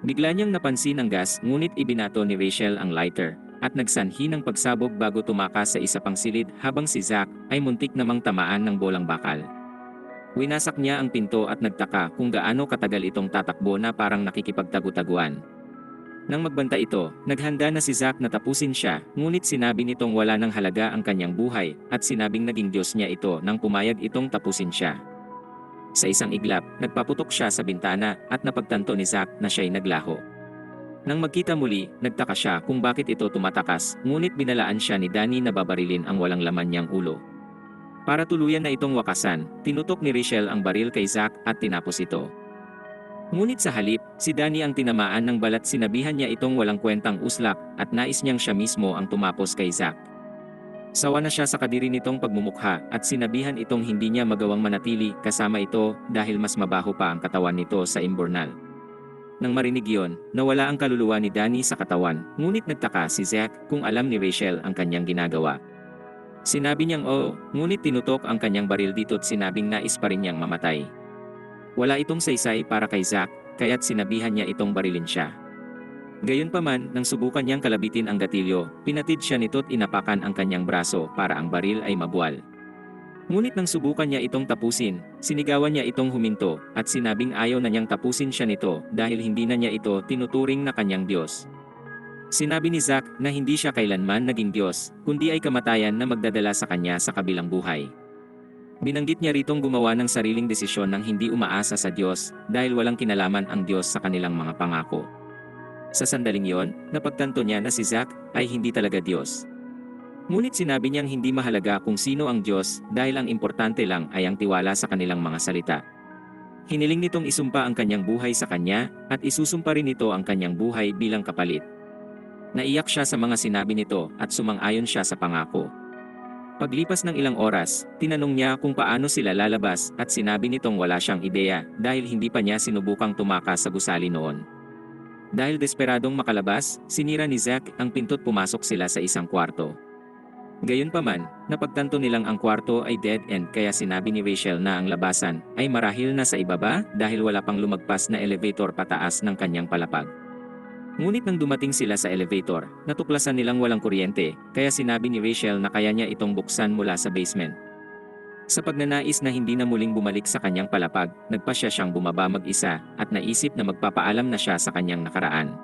Bigla niyang napansin ang gas ngunit ibinato ni Rachel ang lighter at nagsanhi ng pagsabog bago tumakas sa isa pang silid habang si Zack ay muntik namang tamaan ng bolang bakal. Winasak niya ang pinto at nagtaka kung gaano katagal itong tatakbo na parang nakikipagtagu-taguan. Nang magbanta ito, naghanda na si Zack na tapusin siya, ngunit sinabi nitong wala ng halaga ang kanyang buhay, at sinabing naging Diyos niya ito nang pumayag itong tapusin siya. Sa isang iglap, nagpaputok siya sa bintana at napagtanto ni Zack na siya'y naglaho. Nang magkita muli, nagtaka siya kung bakit ito tumatakas, ngunit binalaan siya ni Danny na babarilin ang walang laman niyang ulo. Para tuluyan na itong wakasan, tinutok ni Rachel ang baril kay Zack at tinapos ito. Ngunit sa halip, si Danny ang tinamaan ng balat, sinabihan niya itong walang kwentang uslak at nais niyang siya mismo ang tumapos kay Zack. Sawa na siya sa kadiri nitong pagmumukha at sinabihan itong hindi niya magawang manatili kasama ito dahil mas mabaho pa ang katawan nito sa imbornal. Nang marinig iyon, nawala ang kaluluwa ni Danny sa katawan, ngunit nagtaka si Zack kung alam ni Rachel ang kanyang ginagawa. Sinabi niyang oo, ngunit tinutok ang kanyang baril dito't sinabing nais pa rin niyang mamatay. Wala itong saysay para kay Zack, kaya't sinabihan niya itong barilin siya. Gayunpaman, nang subukan niyang kalabitin ang gatilyo, pinatid siya nito't inapakan ang kanyang braso para ang baril ay mabuwal. Ngunit nang subukan niya itong tapusin, sinigawan niya itong huminto, at sinabing ayaw na niyang tapusin siya nito dahil hindi na niya ito tinuturing na kanyang Diyos. Sinabi ni Zack na hindi siya kailanman naging Diyos, kundi ay kamatayan na magdadala sa kanya sa kabilang buhay. Binanggit niya ritong gumawa ng sariling desisyon nang hindi umaasa sa Diyos dahil walang kinalaman ang Diyos sa kanilang mga pangako. Sa sandaling iyon, napagtanto niya na si Zack ay hindi talaga Diyos. Ngunit sinabi niyang hindi mahalaga kung sino ang Diyos dahil ang importante lang ay ang tiwala sa kanilang mga salita. Hiniling nitong isumpa ang kanyang buhay sa kanya at isusumpa rin nito ang kanyang buhay bilang kapalit. Naiyak siya sa mga sinabi nito at sumang-ayon siya sa pangako. Paglipas ng ilang oras, tinanong niya kung paano sila lalabas at sinabi nitong wala siyang ideya dahil hindi pa niya sinubukang tumakas sa gusali noon. Dahil desperadong makalabas, sinira ni Zack ang pinto't pumasok sila sa isang kwarto. Gayunpaman, napagtanto nilang ang kwarto ay dead end kaya sinabi ni Rachel na ang labasan ay marahil nasa ibaba dahil wala pang lumagpas na elevator pataas ng kanyang palapag. Ngunit nang dumating sila sa elevator, natuklasan nilang walang kuryente, kaya sinabi ni Rachel na kaya niya itong buksan mula sa basement. Sa pagnanais na hindi na muling bumalik sa kanyang palapag, nagpasya siyang bumaba mag-isa at naisip na magpapaalam na siya sa kanyang nakaraan.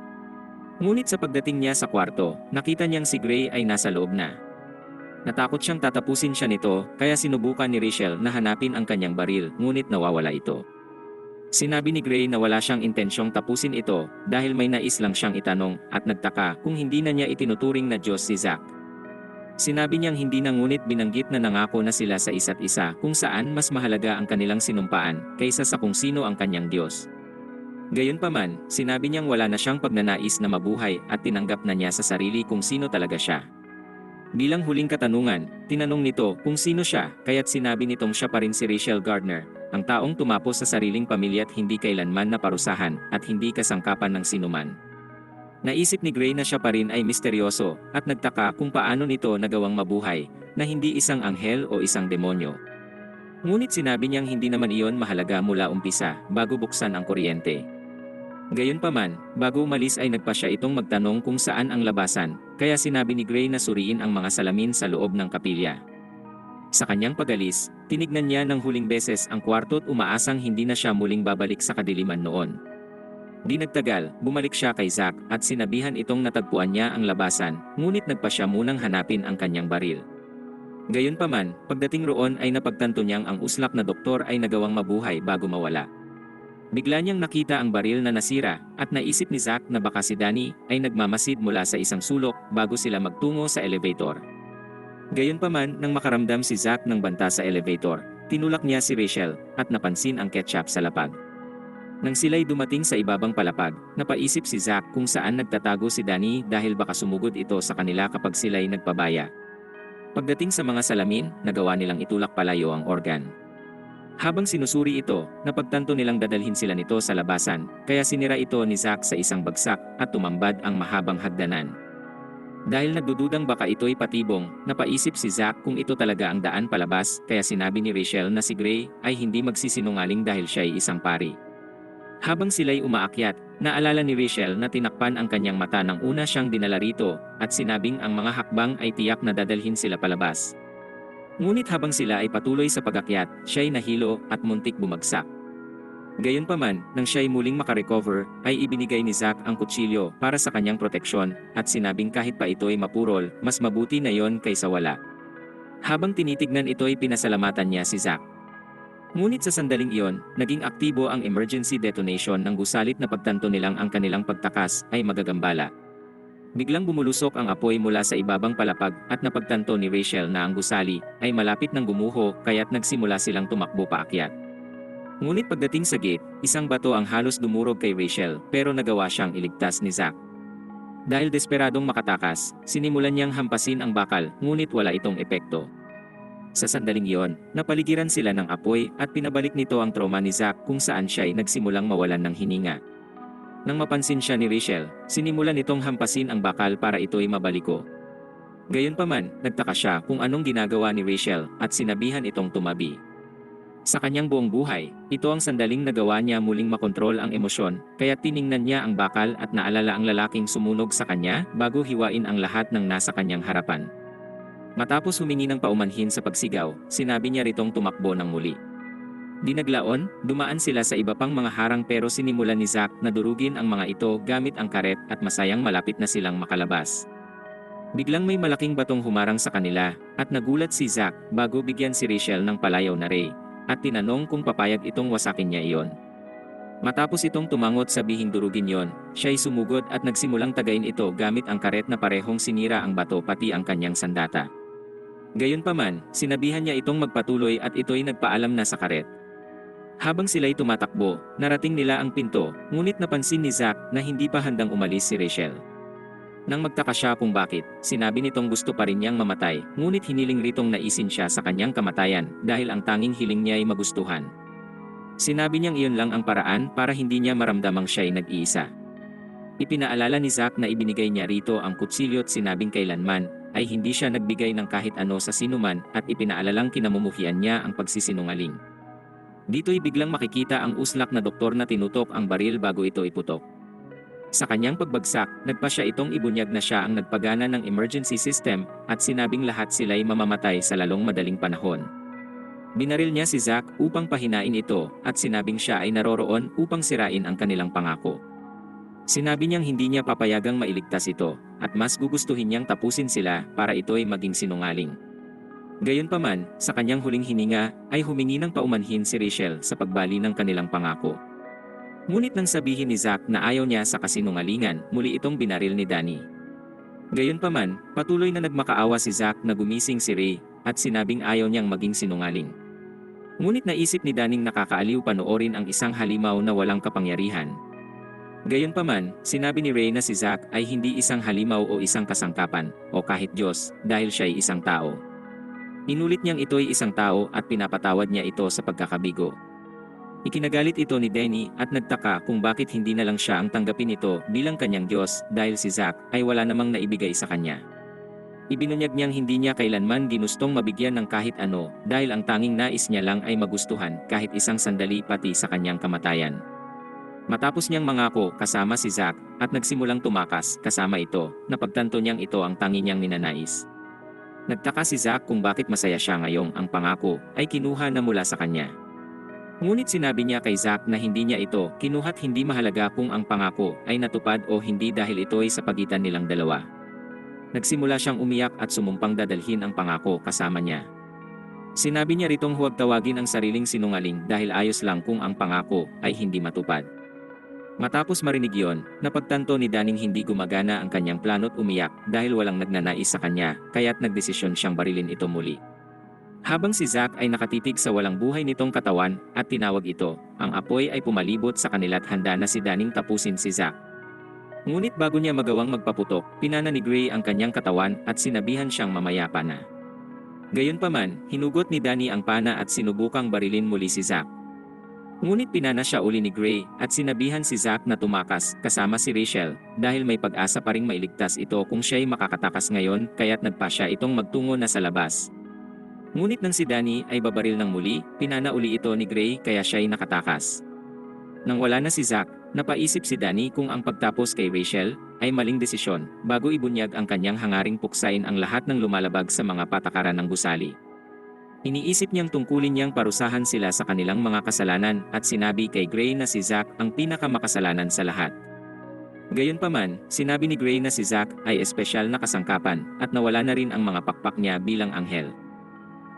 Ngunit sa pagdating niya sa kwarto, nakita niyang si Gray ay nasa loob na. Natakot siyang tatapusin siya nito, kaya sinubukan ni Rachel na hanapin ang kanyang baril, ngunit nawawala ito. Sinabi ni Gray na wala siyang intensyong tapusin ito dahil may nais lang siyang itanong at nagtaka kung hindi na niya itinuturing na Diyos si Zack. Sinabi niyang hindi na ngunit binanggit na nangako na sila sa isa't isa kung saan mas mahalaga ang kanilang sinumpaan kaysa sa kung sino ang kanyang Diyos. Gayunpaman, sinabi niyang wala na siyang pagnanais na mabuhay at tinanggap na niya sa sarili kung sino talaga siya. Bilang huling katanungan, tinanong nito kung sino siya, kaya't sinabi nitong siya pa rin si Rachel Gardner, ang taong tumapos sa sariling pamilya at hindi kailanman naparusahan at hindi kasangkapan ng sinuman. Naisip ni Gray na siya pa rin ay misteryoso at nagtaka kung paano nito nagawang mabuhay, na hindi isang anghel o isang demonyo. Ngunit sinabi niyang hindi naman iyon mahalaga mula umpisa bago buksan ang kuryente. Gayunpaman, bago umalis ay nagpasya itong magtanong kung saan ang labasan, kaya sinabi ni Gray na suriin ang mga salamin sa loob ng kapilya. Sa kanyang pagalis, tinignan niya ng huling beses ang kwarto't umaasang hindi na siya muling babalik sa kadiliman noon. Di nagtagal, bumalik siya kay Zack at sinabihan itong natagpuan niya ang labasan, ngunit nagpasya munang hanapin ang kanyang baril. Gayunpaman, pagdating roon ay napagtanto niyang ang uslak na doktor ay nagawang mabuhay bago mawala. Bigla niyang nakita ang baril na nasira at naisip ni Zack na baka si Danny ay nagmamasid mula sa isang sulok bago sila magtungo sa elevator. Gayunpaman, nang makaramdam si Zack ng banta sa elevator, Tinulak niya si Rachel at napansin ang ketchup sa lapag. Nang sila'y dumating sa ibabang palapag, napaisip si Zack kung saan nagtatago si Danny dahil baka sumugod ito sa kanila kapag sila'y nagpabaya. Pagdating sa mga salamin, nagawa nilang itulak palayo ang organ. Habang sinusuri ito, napagtanto nilang dadalhin sila nito sa labasan, kaya sinira ito ni Zack sa isang bagsak at tumambad ang mahabang hagdanan. Dahil nagdududang baka ito'y patibong, napaisip si Zack kung ito talaga ang daan palabas, kaya sinabi ni Rachel na si Gray ay hindi magsisinungaling dahil siya'y isang pari. Habang sila'y umaakyat, naalala ni Rachel na tinakpan ang kanyang mata nang una siyang dinala rito, at sinabing ang mga hakbang ay tiyak na dadalhin sila palabas. Ngunit habang sila ay patuloy sa pag-akyat, siya'y nahilo at muntik bumagsak. Gayunpaman, nang siya'y muling makarecover, ay ibinigay ni Zack ang kutsilyo para sa kanyang proteksyon, at sinabing kahit pa ito'y mapurol, mas mabuti na yon kaysa wala. Habang tinitignan ito'y pinasalamatan niya si Zack. Ngunit sa sandaling iyon, naging aktibo ang emergency detonation ng gusalit na pagtanto nilang ang kanilang pagtakas ay magagambala. Biglang bumulusok ang apoy mula sa ibabang palapag at napagtanto ni Rachel na ang gusali ay malapit ng gumuho kaya't nagsimula silang tumakbo paakyat. Ngunit pagdating sa gate, isang bato ang halos dumurog kay Rachel pero nagawa siyang iligtas ni Zack. Dahil desperadong makatakas, sinimulan niyang hampasin ang bakal ngunit wala itong epekto. Sa sandaling iyon, napaligiran sila ng apoy at pinabalik nito ang trauma ni Zack kung saan siya ay nagsimulang mawalan ng hininga. Nang mapansin siya ni Rachel, sinimulan nitong hampasin ang bakal para ito'y mabaliko. Gayunpaman, nagtaka siya kung anong ginagawa ni Rachel at sinabihan itong tumabi. Sa kanyang buong buhay, ito ang sandaling nagawa niya muling makontrol ang emosyon, kaya tiningnan niya ang bakal at naalala ang lalaking sumunog sa kanya bago hiwain ang lahat ng nasa kanyang harapan. Matapos humingi ng paumanhin sa pagsigaw, sinabi niya ritong tumakbo ng muli. Dinaglaon, dumaan sila sa iba pang mga harang pero sinimulan ni Zack na durugin ang mga ito gamit ang karet at masayang malapit na silang makalabas. Biglang may malaking batong humarang sa kanila at nagulat si Zack bago bigyan si Rachel ng palayaw na Ray at tinanong kung papayag itong wasakin niya iyon. Matapos itong tumangot sa bihing durugin yon, siya'y sumugod at nagsimulang tagayin ito gamit ang karet na parehong sinira ang bato pati ang kanyang sandata. Gayunpaman, sinabihan niya itong magpatuloy at ito'y nagpaalam na sa karet. Habang sila'y tumatakbo, narating nila ang pinto, ngunit napansin ni Zack na hindi pa handang umalis si Rachel. Nang magtaka siya kung bakit, sinabi nitong gusto pa rin niyang mamatay, ngunit hiniling ritong naisin siya sa kanyang kamatayan dahil ang tanging hiling niya ay magustuhan. Sinabi niyang iyon lang ang paraan para hindi niya maramdamang siya'y nag-iisa. Ipinaalala ni Zack na ibinigay niya rito ang kutsilyo't sinabing kailanman ay hindi siya nagbigay ng kahit ano sa sinuman at ipinaalalang kinamumuhian niya ang pagsisinungaling. Dito'y biglang makikita ang uslak na doktor na tinutok ang baril bago ito iputok. Sa kanyang pagbagsak, nagpasya itong ibunyag na siya ang nagpagana ng emergency system at sinabing lahat sila'y mamamatay sa lalong madaling panahon. Binaril niya si Zack upang pahinain ito at sinabing siya ay naroroon upang sirain ang kanilang pangako. Sinabi niyang hindi niya papayagang mailigtas ito, at mas gugustuhin niyang tapusin sila para ito'y maging sinungaling. Gayunpaman, sa kanyang huling hininga, ay humingi ng paumanhin si Rachel sa pagbali ng kanilang pangako. Ngunit nang sabihin ni Zack na ayaw niya sa kasinungalingan, muli itong binaril ni Danny. Gayunpaman, patuloy na nagmakaawa si Zack na gumising si Ray, at sinabing ayaw niyang maging sinungaling. Ngunit naisip ni Danning nakakaaliw panoorin ang isang halimaw na walang kapangyarihan. Gayunpaman, sinabi ni Ray na si Zack ay hindi isang halimaw o isang kasangkapan, o kahit Diyos, dahil siya'y isang tao. Inulit niyang ito'y isang tao at pinapatawad niya ito sa pagkakabigo. Ikinagalit ito ni Danny at nagtaka kung bakit hindi na lang siya ang tanggapin ito bilang kanyang Diyos dahil si Zack ay wala namang naibigay sa kanya. Ibinunyag niyang hindi niya kailanman ginustong mabigyan ng kahit ano dahil ang tanging nais niya lang ay magustuhan kahit isang sandali pati sa kanyang kamatayan. Matapos niyang mangako kasama si Zack at nagsimulang tumakas kasama ito, napagtanto niyang ito ang tangi niyang ninanais. Nagtaka si Zack kung bakit masaya siya ngayong ang pangako ay kinuha na mula sa kanya. Ngunit sinabi niya kay Zack na hindi niya ito kinuha't hindi mahalaga kung ang pangako ay natupad o hindi dahil ito ay sa pagitan nilang dalawa. Nagsimula siyang umiyak at sumumpang dadalhin ang pangako kasama niya. Sinabi niya ritong huwag tawagin ang sariling sinungaling dahil ayos lang kung ang pangako ay hindi matupad. Matapos marinig yon, napagtanto ni Danning hindi gumagana ang kanyang plano't umiyak dahil walang nagnanais sa kanya, kaya't nagdesisyon siyang barilin ito muli. Habang si Zack ay nakatitig sa walang buhay nitong katawan at tinawag ito, ang apoy ay pumalibot sa kanila't handa na si Daning tapusin si Zack. Ngunit bago niya magawang magpaputok, pinana ni Gray ang kanyang katawan at sinabihan siyang mamayapa na. Gayunpaman, hinugot ni Danny ang pana at sinubukang barilin muli si Zack. Ngunit pinana siya uli ni Gray at sinabihan si Zack na tumakas kasama si Rachel dahil may pag-asa pa ring mailigtas ito kung siya'y makakatakas ngayon kaya't nagpa siya itong magtungo na sa labas. Ngunit nang si Danny ay babaril ng muli, pinana uli ito ni Gray kaya siya'y nakatakas. Nang wala na si Zack, napaisip si Danny kung ang pagtapos kay Rachel ay maling desisyon bago ibunyag ang kanyang hangaring puksain ang lahat ng lumalabag sa mga patakaran ng gusali. Iniisip niyang tungkulin niyang parusahan sila sa kanilang mga kasalanan at sinabi kay Gray na si Zack ang pinakamakasalanan sa lahat. Gayunpaman, sinabi ni Gray na si Zack ay espesyal na kasangkapan at nawala na rin ang mga pakpak niya bilang anghel.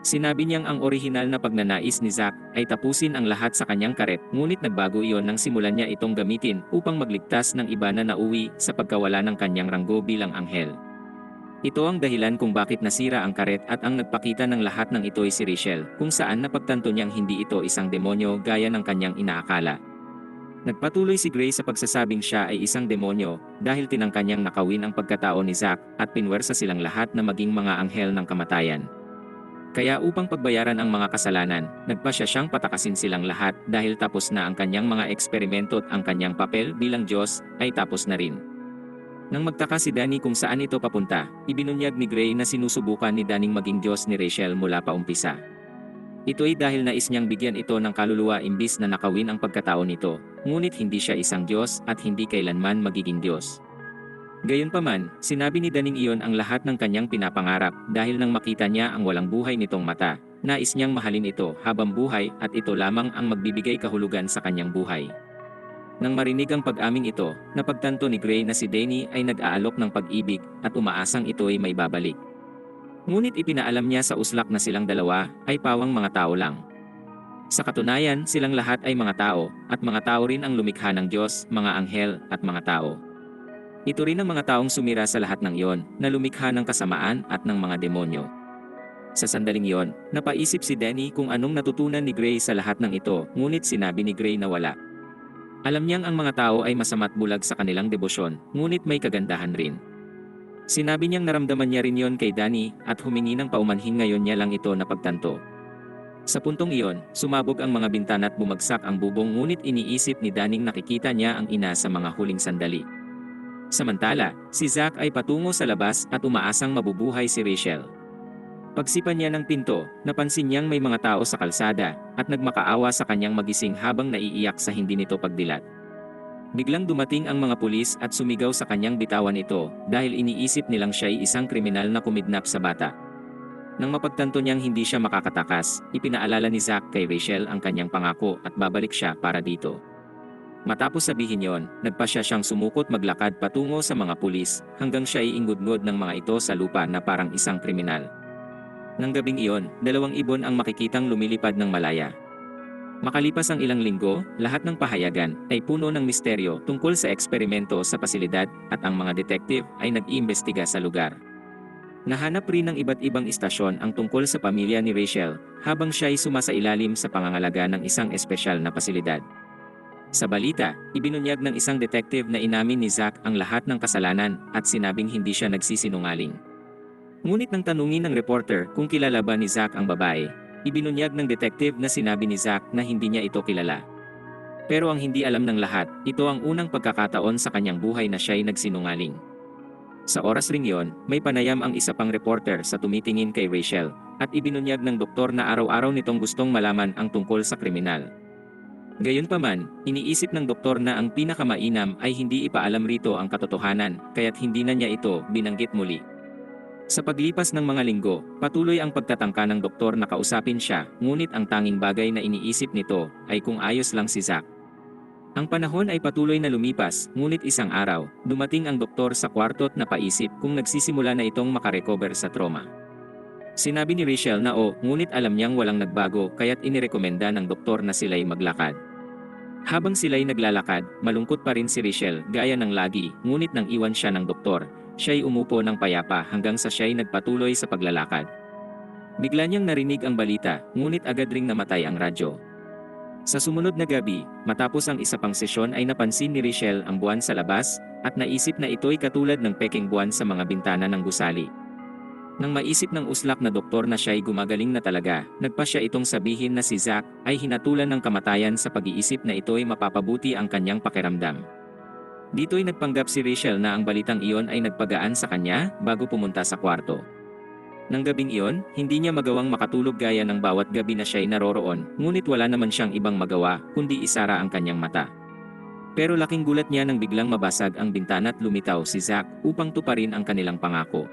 Sinabi niyang ang orihinal na pagnanais ni Zack ay tapusin ang lahat sa kanyang karet ngunit nagbago iyon nang simulan niya itong gamitin upang magligtas ng iba na nauwi sa pagkawala ng kanyang ranggo bilang anghel. Ito ang dahilan kung bakit nasira ang karet at ang nagpakita ng lahat ng ito ay si Rachel, kung saan napagtanto niyang hindi ito isang demonyo gaya ng kanyang inaakala. Nagpatuloy si Gray sa pagsasabing siya ay isang demonyo dahil tinangka niyang nakawin ang pagkatao ni Zack at pinwersa silang lahat na maging mga anghel ng kamatayan. Kaya upang pagbayaran ang mga kasalanan, nagpa siya siyang patakasin silang lahat dahil tapos na ang kanyang mga eksperimento at ang kanyang papel bilang Diyos ay tapos na rin. Nang magtaka si Danny kung saan ito papunta, ibinunyag ni Gray na sinusubukan ni Daning maging Diyos ni Rachel mula pa umpisa. Ito ay dahil nais niyang bigyan ito ng kaluluwa imbis na nakawin ang pagkatao nito, ngunit hindi siya isang Diyos at hindi kailanman magiging Diyos. Gayunpaman, sinabi ni Daning iyon ang lahat ng kanyang pinapangarap dahil nang makita niya ang walang buhay nitong mata, nais niyang mahalin ito habang buhay at ito lamang ang magbibigay kahulugan sa kanyang buhay. Nang marinig ang pag-aming ito, napagtanto ni Gray na si Danny ay nag-aalok ng pag-ibig at umaasang ito ay may babalik. Ngunit ipinaalam niya sa uslak na silang dalawa ay pawang mga tao lang. Sa katunayan, silang lahat ay mga tao, at mga tao rin ang lumikha ng Diyos, mga anghel, at mga tao. Ito rin ang mga taong sumira sa lahat ng iyon, na lumikha ng kasamaan at ng mga demonyo. Sa sandaling iyon, napaisip si Danny kung anong natutunan ni Gray sa lahat ng ito, ngunit sinabi ni Gray na wala. Alam niyang ang mga tao ay masama't bulag sa kanilang debosyon, ngunit may kagandahan rin. Sinabi niyang naramdaman niya rin yon kay Danny at humingi ng paumanhin ngayon niya lang ito napagtanto. Sa puntong iyon, sumabog ang mga bintana at bumagsak ang bubong ngunit iniisip ni Daning nakikita niya ang ina sa mga huling sandali. Samantala, si Zack ay patungo sa labas at umaasang mabubuhay si Rachel. Pagsipan niya ng pinto, napansin niyang may mga tao sa kalsada at nagmakaawa sa kanyang magising habang naiiyak sa hindi nito pagdilat. Biglang dumating ang mga pulis at sumigaw sa kanyang bitawan ito dahil iniisip nilang siya'y isang kriminal na kumidnap sa bata. Nang mapagtanto niyang hindi siya makakatakas, ipinaalala ni Zack kay Rachel ang kanyang pangako at babalik siya para dito. Matapos sabihin yon, nagpa siya siyang sumukot maglakad patungo sa mga pulis hanggang siya ay ingudngod ng mga ito sa lupa na parang isang kriminal. Nang gabing iyon, 2 ibon ang makikitang lumilipad ng malaya. Makalipas ang ilang linggo, lahat ng pahayagan ay puno ng misteryo tungkol sa eksperimento sa pasilidad at ang mga detective ay nag-iimbestiga sa lugar. Nahanap rin ng iba't ibang istasyon ang tungkol sa pamilya ni Rachel habang siya ay sumasailalim sa pangangalaga ng isang espesyal na pasilidad. Sa balita, ibinunyag ng isang detective na inamin ni Zack ang lahat ng kasalanan at sinabing hindi siya nagsisinungaling. Ngunit nang tanungin ng reporter kung kilala ba ni Zack ang babae, ibinunyag ng detective na sinabi ni Zack na hindi niya ito kilala. Pero ang hindi alam ng lahat, ito ang unang pagkakataon sa kanyang buhay na siya'y nagsinungaling. Sa oras ring yon, may panayam ang isa pang reporter sa tumitingin kay Rachel, at ibinunyag ng doktor na araw-araw nitong gustong malaman ang tungkol sa kriminal. Gayunpaman, iniisip ng doktor na ang pinakamainam ay hindi ipaalam rito ang katotohanan, kaya't hindi na niya ito binanggit muli. Sa paglipas ng mga linggo, patuloy ang pagtatangka ng doktor na kausapin siya, ngunit ang tanging bagay na iniisip nito ay kung ayos lang si Zack. Ang panahon ay patuloy na lumipas, ngunit isang araw, dumating ang doktor sa kwarto at napaisip kung nagsisimula na itong makarecover sa trauma. Sinabi ni Rachel na ngunit alam niyang walang nagbago kaya't inirekomenda ng doktor na sila'y maglakad. Habang sila'y naglalakad, malungkot pa rin si Rachel gaya ng lagi, ngunit nang iwan siya ng doktor, siya'y umupo ng payapa hanggang sa siya'y nagpatuloy sa paglalakad. Bigla niyang narinig ang balita, ngunit agad ring namatay ang radyo. Sa sumunod na gabi, matapos ang isa pang sesyon ay napansin ni Richelle ang buwan sa labas, at naisip na ito'y katulad ng peking buwan sa mga bintana ng gusali. Nang maisip ng uslak na doktor na siya'y gumagaling na talaga, nagpa siya itong sabihin na si Zack ay hinatulan ng kamatayan sa pag-iisip na ito'y mapapabuti ang kanyang pakiramdam. Dito'y nagpanggap si Richelle na ang balitang iyon ay nagpagaan sa kanya bago pumunta sa kwarto. Nang gabing iyon, hindi niya magawang makatulog gaya ng bawat gabi na siya'y naroroon, ngunit wala naman siyang ibang magawa kundi isara ang kanyang mata. Pero laking gulat niya nang biglang mabasag ang bintana at lumitaw si Zack upang tuparin ang kanilang pangako.